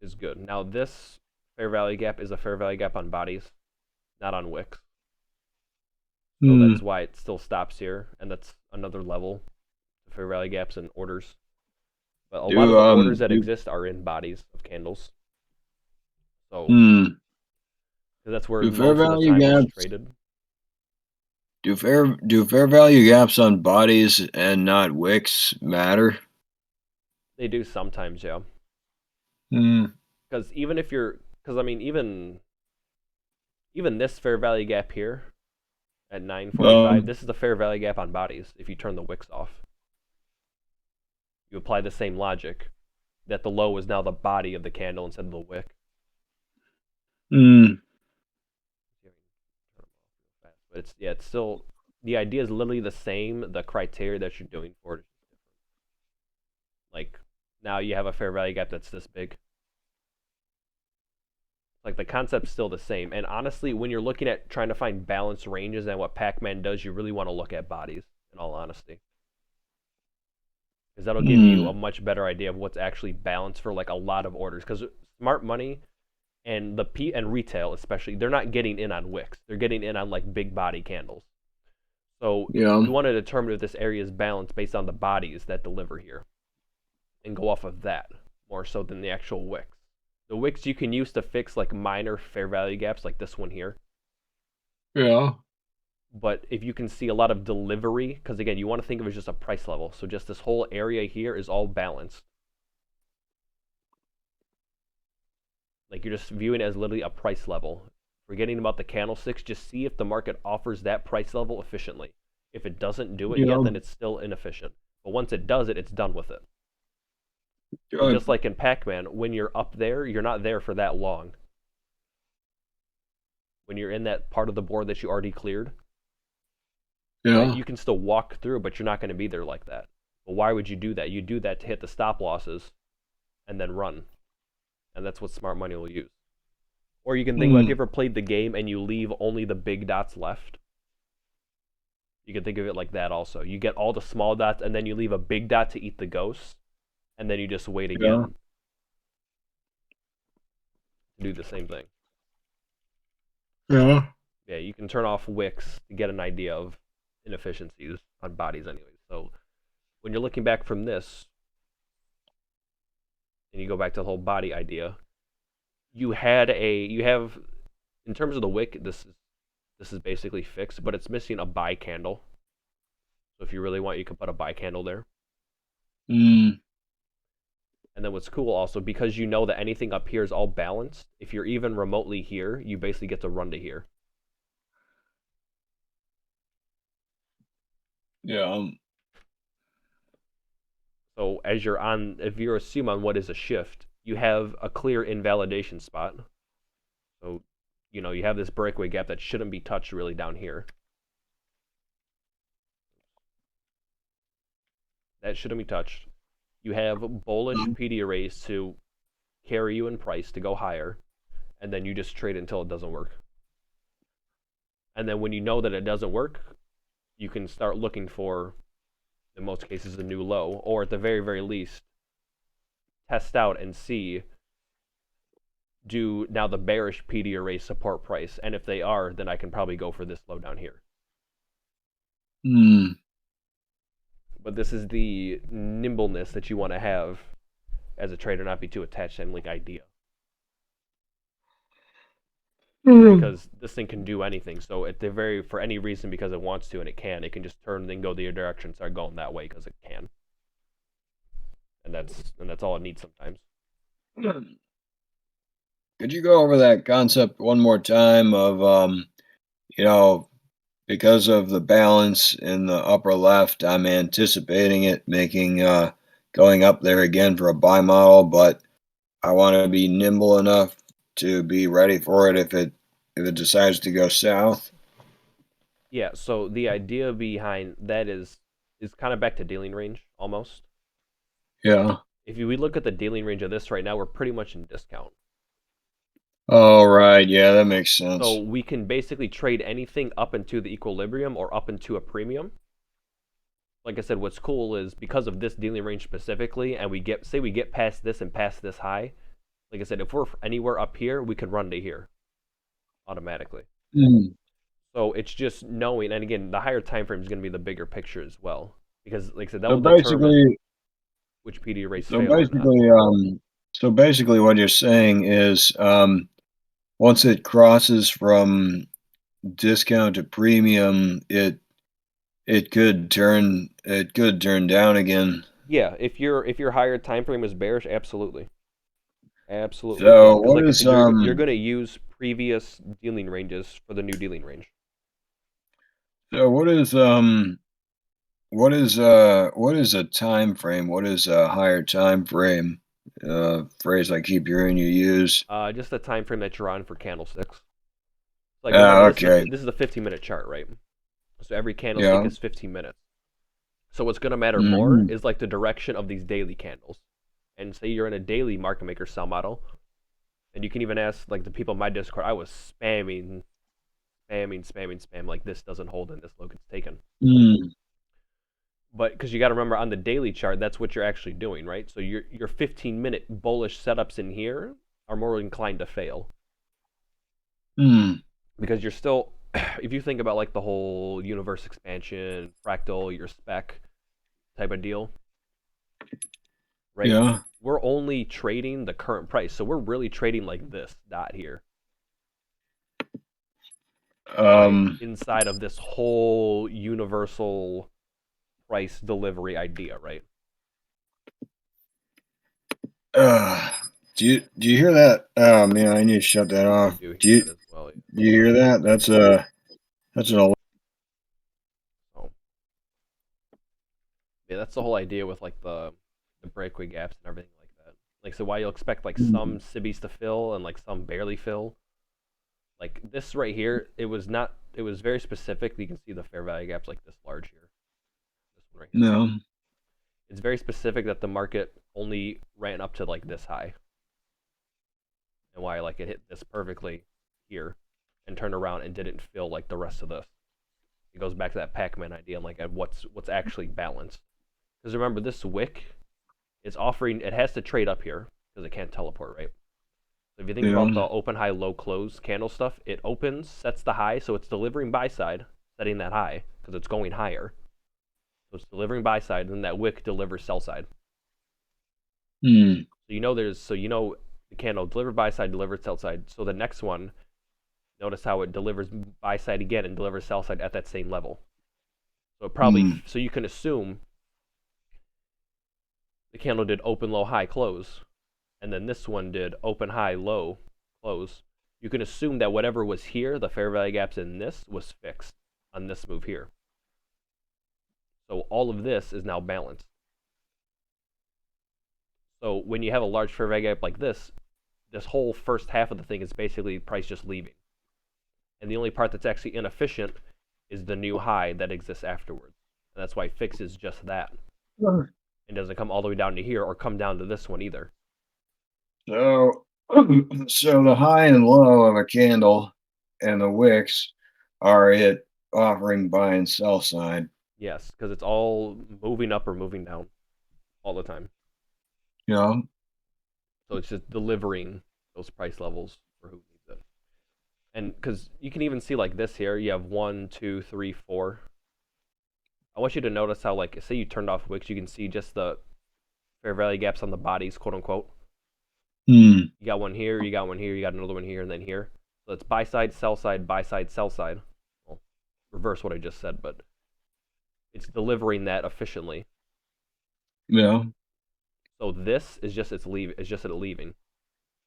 is good. Now, this fair value gap is a fair value gap on bodies, not on wicks. So that's Mm. why it still stops here, and that's another level of fair value gaps and orders. But a lot of Do the orders that do exist are in bodies of candles. So mm, that's where do fair most of the value time it's gaps traded. do fair value gaps on bodies and not wicks matter? They do sometimes, yeah. Mm. Because even if you're, because I mean, even this fair value gap here at 945, Um, this is the fair value gap on bodies. If you turn the wicks off, you apply the same logic that the low is now the body of the candle instead of the wick. mm, But it's yeah, it's still the idea is literally the same. The criteria that you're doing for it is different. Like now you have a fair value gap that's this big. Like the concept's still the same. And honestly, when you're looking at trying to find balanced ranges and what Pacman does, you really want to look at bodies. In all honesty, because that'll give you a mm, much better idea of what's actually balanced for like a lot of orders. Because smart money and the P and retail especially, they're not getting in on wicks. They're getting in on like big body candles. So yeah, you want to determine if this area is balanced based on the bodies that deliver here, and go off of that more so than the actual wicks. The wicks you can use to fix like minor fair value gaps, like this one here. yeah, But if you can see a lot of delivery, because again, you want to think of it as just a price level. So just this whole area here is all balanced. Like you're just viewing it as literally a price level. Forgetting about the candlesticks, just see if the market offers that price level efficiently. If it doesn't do it yet, yeah, then it's still inefficient. But once it does it, it's done with it. So good, just like in Pac-Man, when you're up there, you're not there for that long. When you're in that part of the board that you already cleared, right? yeah, You can still walk through, but you're not going to be there like that. But why would you do that? You do that to hit the stop losses and then run. And that's what smart money will use. Or you can think about if you mm, ever played the game and you leave only the big dots left. You can think of it like that also. You get all the small dots and then you leave a big dot to eat the ghosts, and then you just wait yeah, again to do the same thing. yeah, Yeah, you can turn off wicks to get an idea of inefficiencies on bodies anyway. So when you're looking back from this and you go back to the whole body idea, you have in terms of the wick, this is basically fixed, but it's missing a buy candle. So if you really want, you can put a buy candle there. mm, And then what's cool also, because you know that anything up here is all balanced, if you're even remotely here, you basically get to run to here. yeah, So as you're on, if you assume on what is a shift, you have a clear invalidation spot. So, you have this breakaway gap that shouldn't be touched really down here. That shouldn't be touched. You have bullish PD arrays to carry you in price to go higher, and then you just trade it until it doesn't work. And then when you know that it doesn't work, you can start looking for, in most cases, a new low, or at the very, very least, test out and see, do now the bearish PD arrays support price? And if they are, then I can probably go for this low down here. mm, But this is the nimbleness that you want to have as a trader, not be too attached to any like idea. mm, Because this thing can do anything. So at the very, for any reason, because it wants to and it can just turn and then go the other direction, start going that way because it can. And that's all it needs sometimes. could you go over that concept one more time of you know, because of the balance in the upper left, I'm anticipating it making going up there again for a buy model, but I want to be nimble enough to be ready for it if it decides to go south. Yeah, so the idea behind that is kind of back to dealing range almost. Yeah. If we look at the dealing range of this right now, we're pretty much in discount. All right. Yeah, that makes So sense. we can basically trade anything up into the equilibrium or up into a premium. Like I said, what's cool is because of this dealing range specifically, and we get past this and past this high. Like I said, if we're anywhere up here, we could run to here automatically. Mm. So it's just knowing, and again, the higher time frame is going to be the bigger picture as well, because like I said, that So will determine basically, which PD race so fail or not. basically, so basically, what you're saying is, once it crosses from discount to premium, it could turn down again. Yeah, if your higher time frame is bearish, absolutely, absolutely it could, So because what like I is said, you're going to use previous dealing ranges for the new dealing range. so what is a time frame? What is a higher time frame? Phrase I keep hearing you use. Just the time frame that you're on for candlesticks. Like remember, Ah, okay. this is a 50-minute chart, right? So every candlestick Yeah. is 15 minutes. So what's going to matter more Mhm. is like the direction of these daily candles. And say you're in a daily market maker sell model, and you can even ask like the people in my Discord. I was spam like this doesn't hold and this low gets taken. Mm. But because you got to remember on the daily chart, that's what you're actually doing, right? So your 15-minute bullish setups in here are more inclined to fail Mm. because you're still, if you think about like the whole universe expansion, fractal, your spec type of deal, right? Yeah. We're only trading the current price, so we're really trading like this dot here, right? Um. Inside of this whole universal price delivery idea, right? Uh, do you hear that? Oh man, I need to shut that I off. do hear that as well. Yeah. Do you hear that? That's an So yeah, that's the whole idea with like the breakaway gaps and everything like that. Like so, why you'll expect like some alarm. sibbies to fill and like some barely fill. Like this right here, it was not. It was very specific. You can see the fair value gaps like this large here. This one right here. No. It's very specific that the market only ran up to like this high, and why like it hit this perfectly here, and turned around and didn't fill like the rest of this. It goes back to that Pacman idea and like at what's actually balanced. Because remember, this wick is offering. It has to trade up here because it can't teleport, right? So if you think about Yeah. the open, high, low, close candle stuff, it opens, sets the high, so it's delivering buy side, setting that high because it's going higher. So it's delivering buy side, and then that wick delivers sell side. Hmm. So you know the candle delivered buy side, delivered sell side. So the next one, notice how it delivers buy side again and delivers sell side at that same level. So it probably Hmm. so you can assume the candle did open, low, high, close, and then this one did open, high, low, close. You can assume that whatever was here, the fair value gaps in this, was fixed on this move here. So all of this is now balanced. So when you have a large fair value gap like this whole first half of the thing is basically price just leaving. And the only part that's actually inefficient is the new high that exists afterwards. And that's why fix is just that. It doesn't come all the way down to here or come down to this one either. So, so the high and low of a candle and the wicks are it offering buy and sell side. Yes, because it's all moving up or moving down all the time. You know. So it's just delivering those price levels for who needs it. And because you can even see like this here, you have one, two, three, four. I want you to notice how, like, say you turned off Wix, you can see just the fair value gaps on the bodies, quote unquote. Hmm. You got one here, you got one here, you got another one here, and then here. So it's buy side, sell side, buy side, sell side. Well, reverse what I just said, but it's delivering that efficiently. Yeah. So this is just it leaving.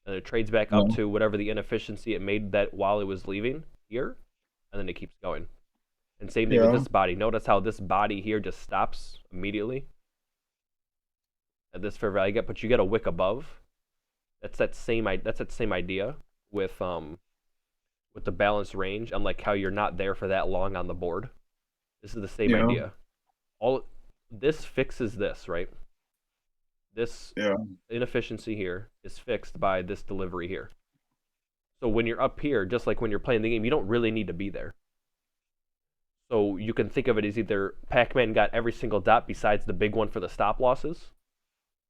and it trades back up Yeah. to whatever the inefficiency it made that while it was leaving here, and then it keeps going. And same thing with Yeah. this body. Notice how this body here just stops immediately at this fair value gap, but you get a wick above. That's that same idea with the balanced range, and like how you're not there for that long on the board. This is the same Yeah. idea. All this fixes this, right? This Yeah. inefficiency here is fixed by this delivery here. So when you're up here, just like when you're playing the game, you don't really need to be there. So you can think of it as either Pac-Man got every single dot besides the big one for the stop losses,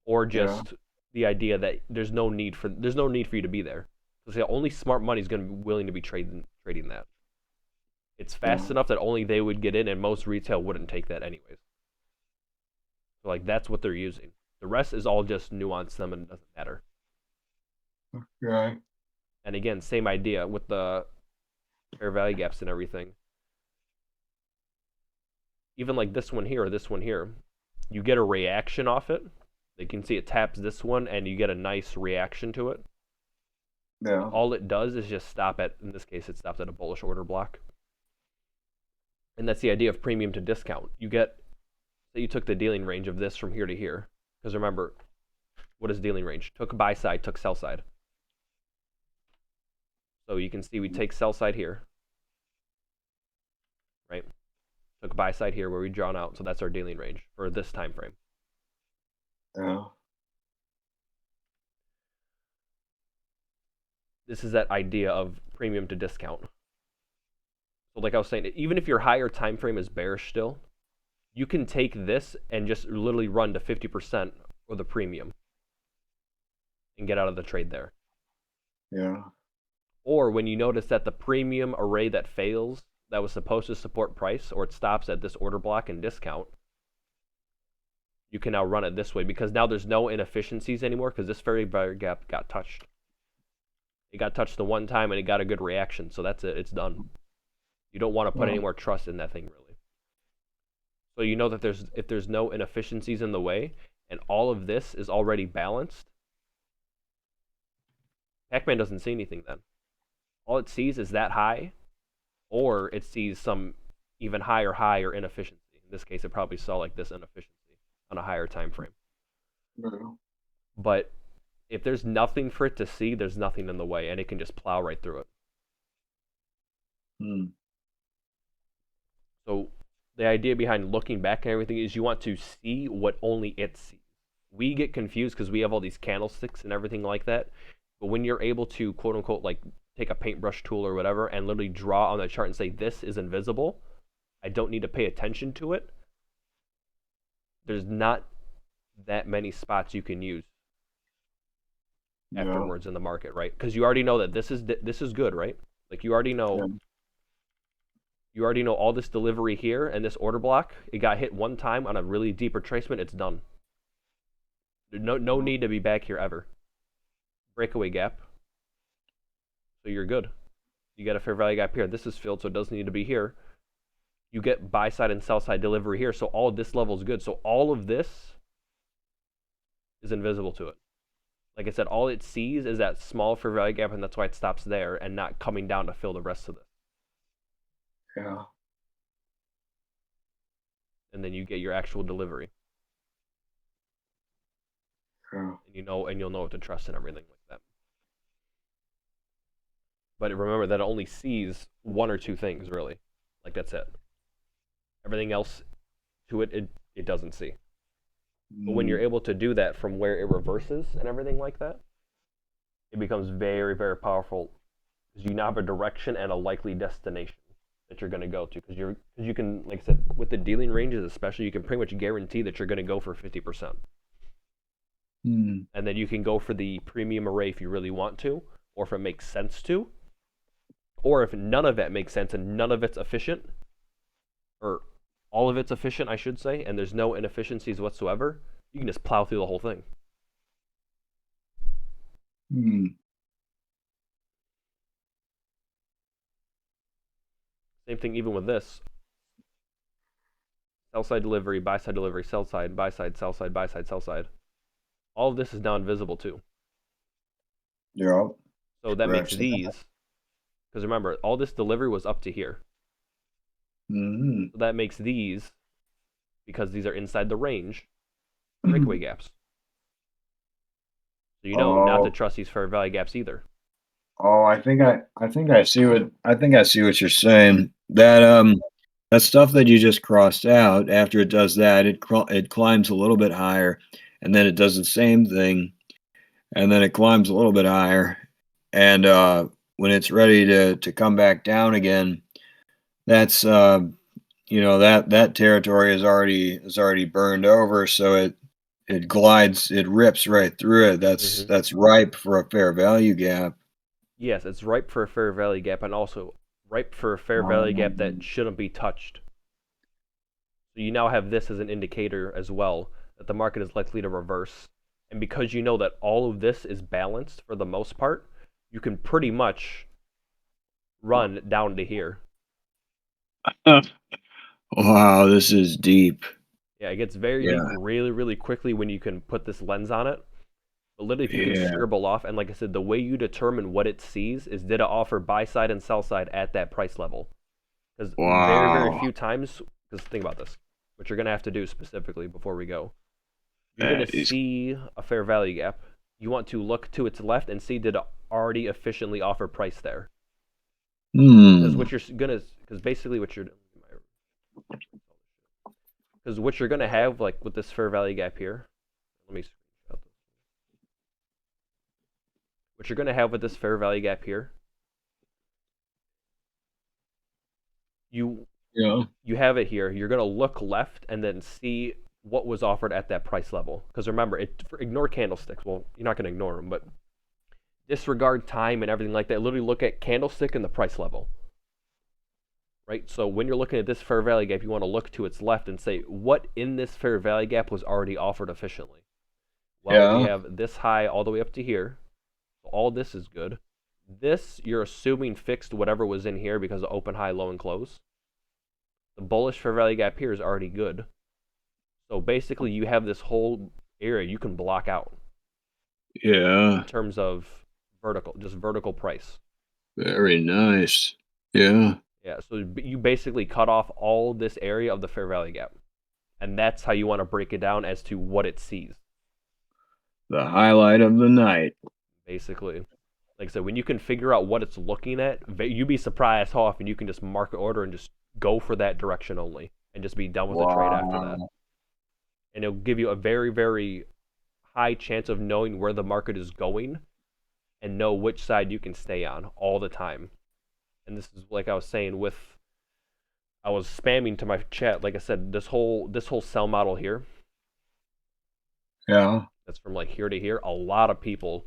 or Yeah. just the idea that there's no need for you to be there. Because the only smart money is going to be willing to be trading that. It's fast Yeah. enough that only they would get in, and most retail wouldn't take that anyways. So like that's what they're using. The rest is all just nuance them and it doesn't matter. Right. And again, same idea with the fair value gaps and everything. Even like this one here or this one here, you get a reaction off it. You can see it taps this one, and you get a nice reaction to it. Yeah. All it does is just stop at, in this case, it stopped at a bullish order block. And that's the idea of premium to discount. You get, say you took the dealing range of this from here to here. Because remember, what is dealing range? Took buy side, took sell side. So you can see we take sell side here, right? Took buy side here where we drawn out, so that's our dealing range for this time frame. Yeah. This is that idea of premium to discount. So like I was saying, even if your higher time frame is bearish still, you can take this and just literally run to 50% or the premium and get out of the trade there. Yeah. Or when you notice that the premium array that fails, that was supposed to support price, or it stops at this order block and discount, you can now run it this way because now there's no inefficiencies anymore because this fair value gap got touched. It got touched the one time and it got a good reaction, so that's it. It's done. You don't want to put any Well, more trust in that thing, really. So you know that if there's no inefficiencies in the way and all of this is already balanced, Pac-Man doesn't see anything then. All it sees is that high, or it sees some even higher high or inefficiency. In this case, it probably saw like this inefficiency on a higher time frame. yeah. But if there's nothing for it to see, there's nothing in the way, and it can just plow right through it. Hmm. So the idea behind looking back and everything is you want to see what only it sees. We get confused because we have all these candlesticks and everything like that. But when you're able to quote unquote like take a paintbrush tool or whatever and literally draw on the chart and say this is invisible, I don't need to pay attention to it. There's not that many spots you can use Yeah. afterwards in the market, right? Because you already know that this is good, right? Like you already Yeah. know all this delivery here and this order block. It got hit one time on a really deep retracement. It's done. There's no need to be back here ever. Breakaway gap. So you're good. You got a fair value gap here. This is filled, so it doesn't need to be here. You get buy side and sell side delivery here, so all of this level is good. So all of this is invisible to it. Like I said, all it sees is that small fair value gap, and that's why it stops there and not coming down to fill the rest of this. Yeah. And then you get your actual delivery, Yeah. and you'll know what to trust and everything like that. But remember that it only sees one or two things really. Like that's it. Everything else to it doesn't see. But when you're Hmm. able to do that from where it reverses and everything like that, it becomes very, very powerful because you now have a direction and a likely destination that you're going to go to. Because you can, like I said, with the dealing ranges especially, you can pretty much guarantee that you're going to go for 50%. Hmm. And then you can go for the premium array if you really want to, or if it makes sense to, or if none of that makes sense and none of it's efficient, or all of it's efficient, I should say, and there's no inefficiencies whatsoever, you can just plow through the whole thing. Hmm. Same thing even with this. Sell side delivery, buy side delivery, sell side, buy side, sell side, buy side, sell side. All of this is now invisible too. Yep. So that makes Scratch that. these, because remember, all this delivery was up to here. Hmm. So that makes these, because these are inside the range, breakaway gaps. So you know not to Oh, trust these fair value gaps either. oh, I think I see what you're saying. That stuff that you just crossed out, after it does that, it climbs a little bit higher, and then it does the same thing, and then it climbs a little bit higher, and when it's ready to come back down again, that's that territory is already burned over, so it rips right through it. Mm-hmm. That's ripe for a fair value gap. Yes, it's ripe for a fair value gap, and also ripe for a fair value gap that Um, shouldn't be touched. So you now have this as an indicator as well that the market is likely to reverse. And because you know that all of this is balanced for the most part, you can pretty much run down to here. wow, this is deep. Yeah, it gets very deep Yeah, really, really quickly when you can put this lens on it. But literally, if you can yeah. scribble off, and like I said, the way you determine what it sees is did it offer buy side and sell side at that price level? Because very, very Wow, few times, because think about this, what you're going to have to do specifically before we go, you're going to that is. see a fair value gap. You want to look to its left and see did it already efficiently offer price there. Because Hmm. what you're going to, because basically what you're, because what you're going to have, like with this fair value gap here, let me screenshot this. What you're going to have with this fair value gap here, you Yeah. you have it here. You're going to look left and then see what was offered at that price level. Because remember, ignore candlesticks. Well, you're not going to ignore them, but disregard time and everything like that. Literally look at candlestick and the price level. Right? So when you're looking at this fair value gap, you want to look to its left and say, what in this fair value gap was already offered efficiently? Well, we Yeah. have this high all the way up to here. All this is good. This, you're assuming fixed whatever was in here because of open, high, low, and close. The bullish fair value gap here is already good. So basically, you have this whole area you can block out in Yeah. terms of just vertical price. Very nice. Yeah. Yeah, so you basically cut off all this area of the fair value gap. And that's how you want to break it down as to what it sees, The highlight of the night. basically. Like I said, when you can figure out what it's looking at, you'd be surprised how often you can just mark an order and just go for that direction only and just be done with the trade after that. Wow. And it'll give you a very, very high chance of knowing where the market is going and know which side you can stay on all the time. And this is like I was saying with I was spamming to my chat, like I said, this whole sell model here, Yeah. that's from like here to here, a lot of people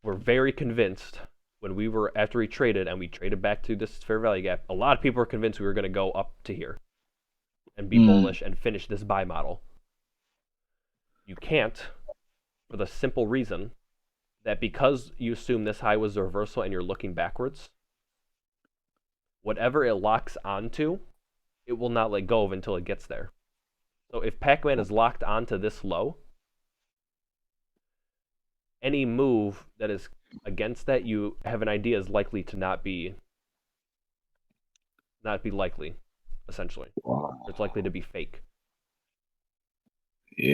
were very convinced when we were after we traded and we traded back to this fair value gap, a lot of people were convinced we were going to go up to here and be Hmm. bullish and finish this buy model. You can't for the simple reason that because you assume this high was a reversal and you're looking backwards, whatever it locks onto, it will not let go of until it gets there. So if Pacman is locked onto this low, any move that is against that, you have an idea is likely to not be likely, essentially. Wow. It's likely to be fake.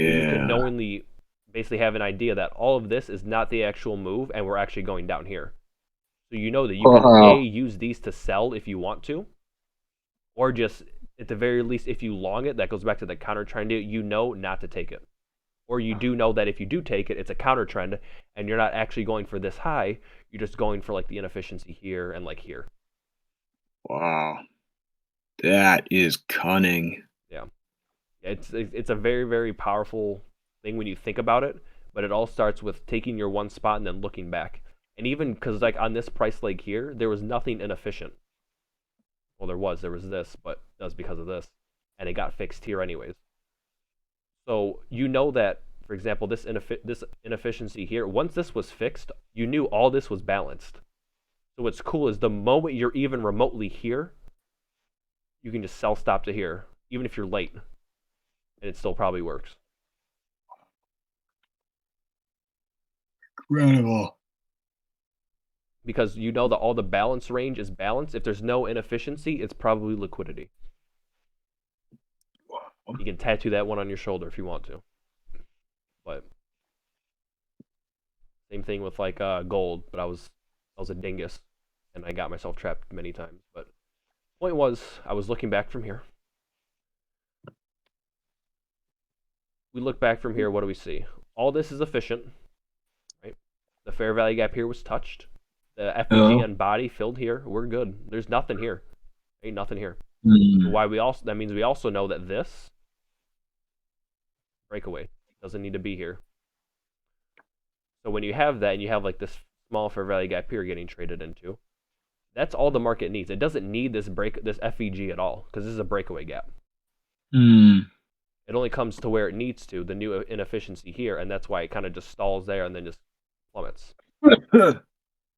So you can Yeah. knowingly basically have an idea that all of this is not the actual move and we're actually going down here. So you know that you can A, Wow. use these to sell if you want to, or just at the very least, if you long it, that goes back to the counter trend, you know not to take it. Or you do know that if you do take it, it's a counter trend and you're not actually going for this high, you're just going for like the inefficiency here and like here. Wow. That is cunning. Yeah. It's a very, very powerful thing when you think about it, but it all starts with taking your one spot and then looking back. And even because like on this price leg here, there was nothing inefficient. Well, there was this, but that was because of this, and it got fixed here anyways. So you know that, for example, this inefficiency here, once this was fixed, you knew all this was balanced. So what's cool is the moment you're even remotely here, you can just sell stop to here, even if you're late, and it still probably works. Incredible. because you know that all the balance range is balanced. If there's no inefficiency, it's probably liquidity. You can tattoo that one on your shoulder if you want to. But same thing with like gold, but I was a dingus and I got myself trapped many times. But point was, I was looking back from here. We look back from here, what do we see? All this is efficient, right? The fair value gap here was touched. The FEG Yeah. on body filled here. We're good. There's nothing here. Ain't nothing here. So Mm. why we also that means we also know that this breakaway doesn't need to be here. So when you have that and you have like this small fair value gap here getting traded into, that's all the market needs. It doesn't need this FEG at all because this is a breakaway gap. Mm. It only comes to where it needs to, the new inefficiency here, and that's why it kind of just stalls there and then just plummets.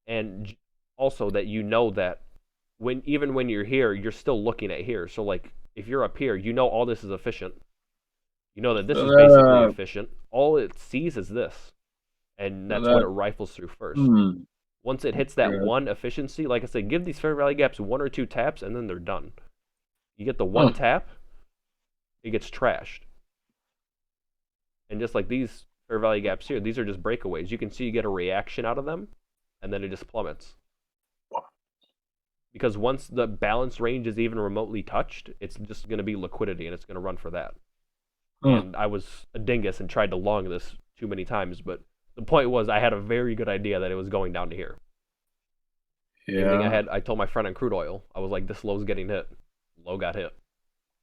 And also that you know that even when you're here, you're still looking at here. So like if you're up here, you know all this is efficient. You know that this So is basically that, efficient. All it sees is this, and so that's what it that, rifles through first. hmm. Once it hits that Good. one efficiency, like I said, give these fair value gaps one or two taps, and then they're done. You get the one Huh. tap, it gets trashed. And just like these fair value gaps here, these are just breakaways. You can see you get a reaction out of them, and then it just plummets. Because once the balance range is even remotely touched, it's just going to be liquidity, and it's going to run for that. Huh. And I was a dingus and tried to long this too many times, but the point was I had a very good idea that it was going down to here. Same thing Yeah. I told my friend on crude oil. I was like, this low's getting hit. Low got hit.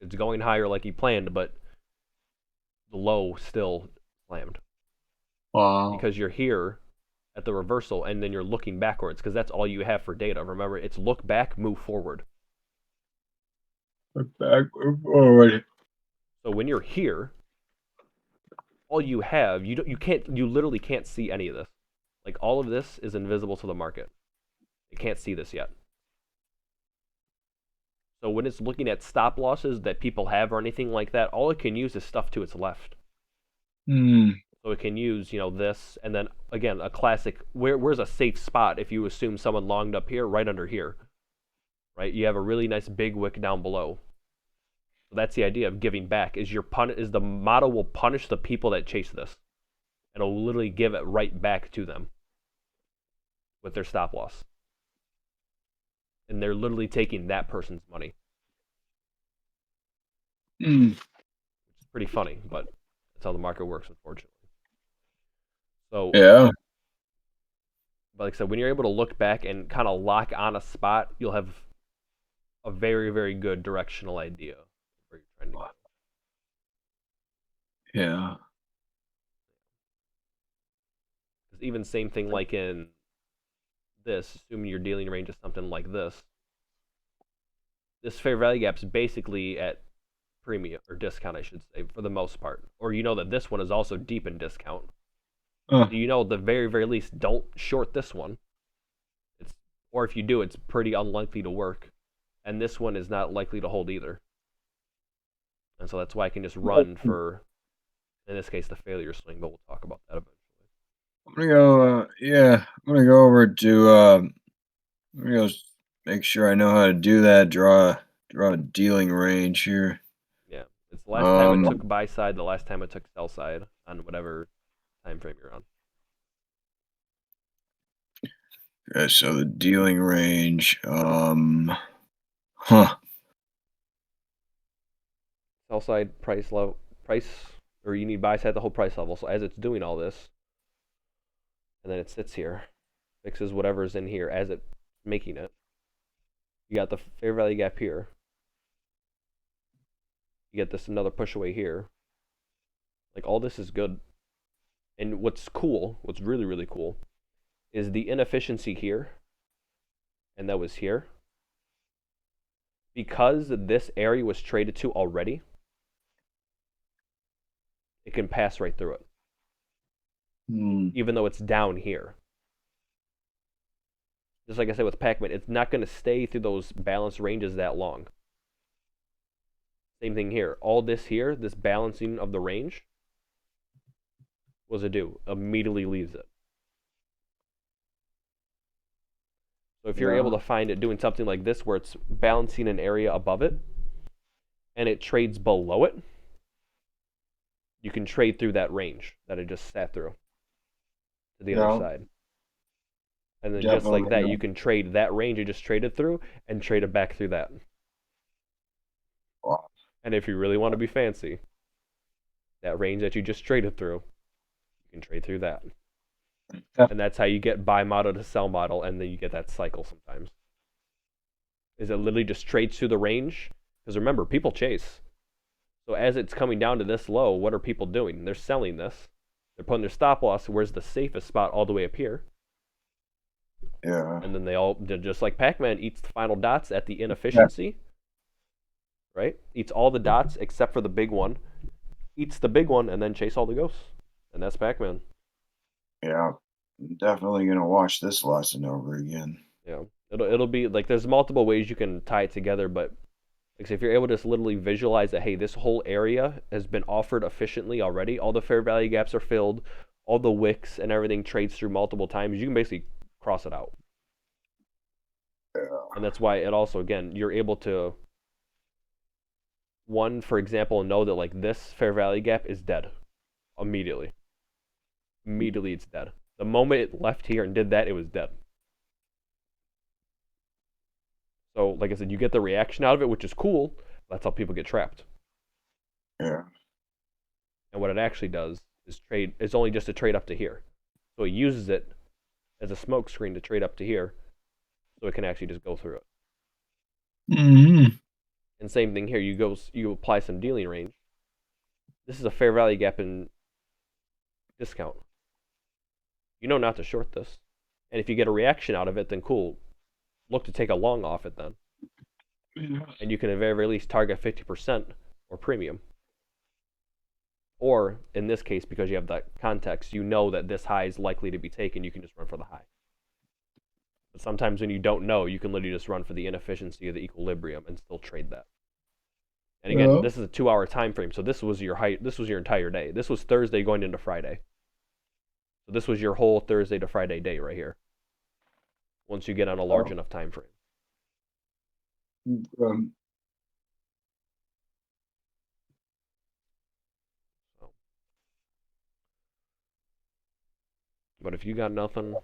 It's going higher like he planned, but the low still slammed. Wow. Because you're here at the reversal and then you're looking backwards because that's all you have for data. Remember, it's look back, move forward. Look back, move forward. So when you're here, all you have, you literally can't see any of this. Like all of this is invisible to the market. It can't see this yet. So when it's looking at stop losses that people have or anything like that, all it can use is stuff to its left. Hmm. So it can use, this, and then again, a classic. Where's a safe spot if you assume someone longed up here, right under here, right? You have a really nice big wick down below. So that's the idea of giving back. Is the model will punish the people that chase this, and it'll literally give it right back to them with their stop loss, and they're literally taking that person's money. Hmm. It's pretty funny, but that's how the market works, unfortunately. So, Yeah. but like I said, when you're able to look back and kind of lock on a spot, you'll have a very, very good directional idea of where you're trying to go. Yeah. Because even same thing like in this, assuming your dealing range is something like this fair value gap is basically at premium or discount, I should say, for the most part. Or you know that this one is also deep in discount. Huh. You know, at the very, very least, don't short this one. Or if you do, it's pretty unlikely to work. And this one is not likely to hold either. And so that's why I can just run for, in this case, the failure swing, but we'll talk about that eventually. I'm gonna go. Yeah, I'm gonna go over to. I'm gonna go make sure I know how to do that. Draw a dealing range here. Yeah. It's the last time it Um. took buy side, the last time it took sell side on whatever time frame you're on. Okay, so the dealing range. Huh. Sell side price level price or you need buy side the whole price level. So as it's doing all this, and then it sits here, fixes whatever's in here as it's making it. You got the fair value gap here. You get this another push away here. Like all this is good. And what's cool, what's really, really cool, is the inefficiency here, and that was here. Because this area was traded to already, it can pass right through it. Hmm. Even though it's down here. Just like I said with Pacman, it's not going to stay through those balance ranges that long. Same thing here. All this here, this balancing of the range, what does it do? Immediately leaves it. So if you're able Yeah. to find it doing something like this where it's balancing an area above it and it trades below it, you can trade through that range that it just sat through to the other Yeah. side. And then just like Definitely. that, you can trade that range you just traded through and trade it back through that. Wow. And if you really want to be fancy, that range that you just traded through, you can trade through that. Yeah. And that's how you get buy model to sell model, and then you get that cycle sometimes. Is it literally just trades through the range? Because remember, people chase. So as it's coming down to this low, what are people doing? They're selling this. They're putting their stop loss. Where's the safest spot all the way up here? Yeah. And then they all, just like Pacman eats the final dots at the Yeah. inefficiency, right? Eats all the dots except for the big one. Eats the big one and then chase all the ghosts. And that's Pacman. Yeah. I'm definitely gonna watch this lesson over again. Yeah. It'll be like there's multiple ways you can tie it together, but like if you're able to just literally visualize that, hey, this whole area has been offered efficiently already. All the fair value gaps are filled. All the wicks and everything trades through multiple times. You can basically cross it out. Yeah. And that's why it also, again, you're able to, one, for example, know that like this fair value gap is dead immediately. Immediately it's dead. The moment it left here and did that, it was dead. So, like I said, you get the reaction out of it, which is cool. That's how people get trapped. Yeah. And what it actually does is trade. It's only just a trade up to here. So it uses it as a smoke screen to trade up to here, so it can actually just go through it. Hmm. And same thing here. You apply some dealing range. This is a fair value gap in discount. You know not to short this. And if you get a reaction out of it, then cool. Look to take a long off it then. And you can at very least target 50% or premium. Or in this case, because you have that context, you know that this high is likely to be taken, you can just run for the high. But sometimes when you don't know, you can literally just run for the inefficiency of the equilibrium and still trade that. And again, Yeah. this is a 2 hour time frame, so this was your height. This was your entire day. This was Thursday going into Friday. So this was your whole Thursday to Friday day right here. Once you get on a large Oh. enough time frame. Um, So, but if you got nothing,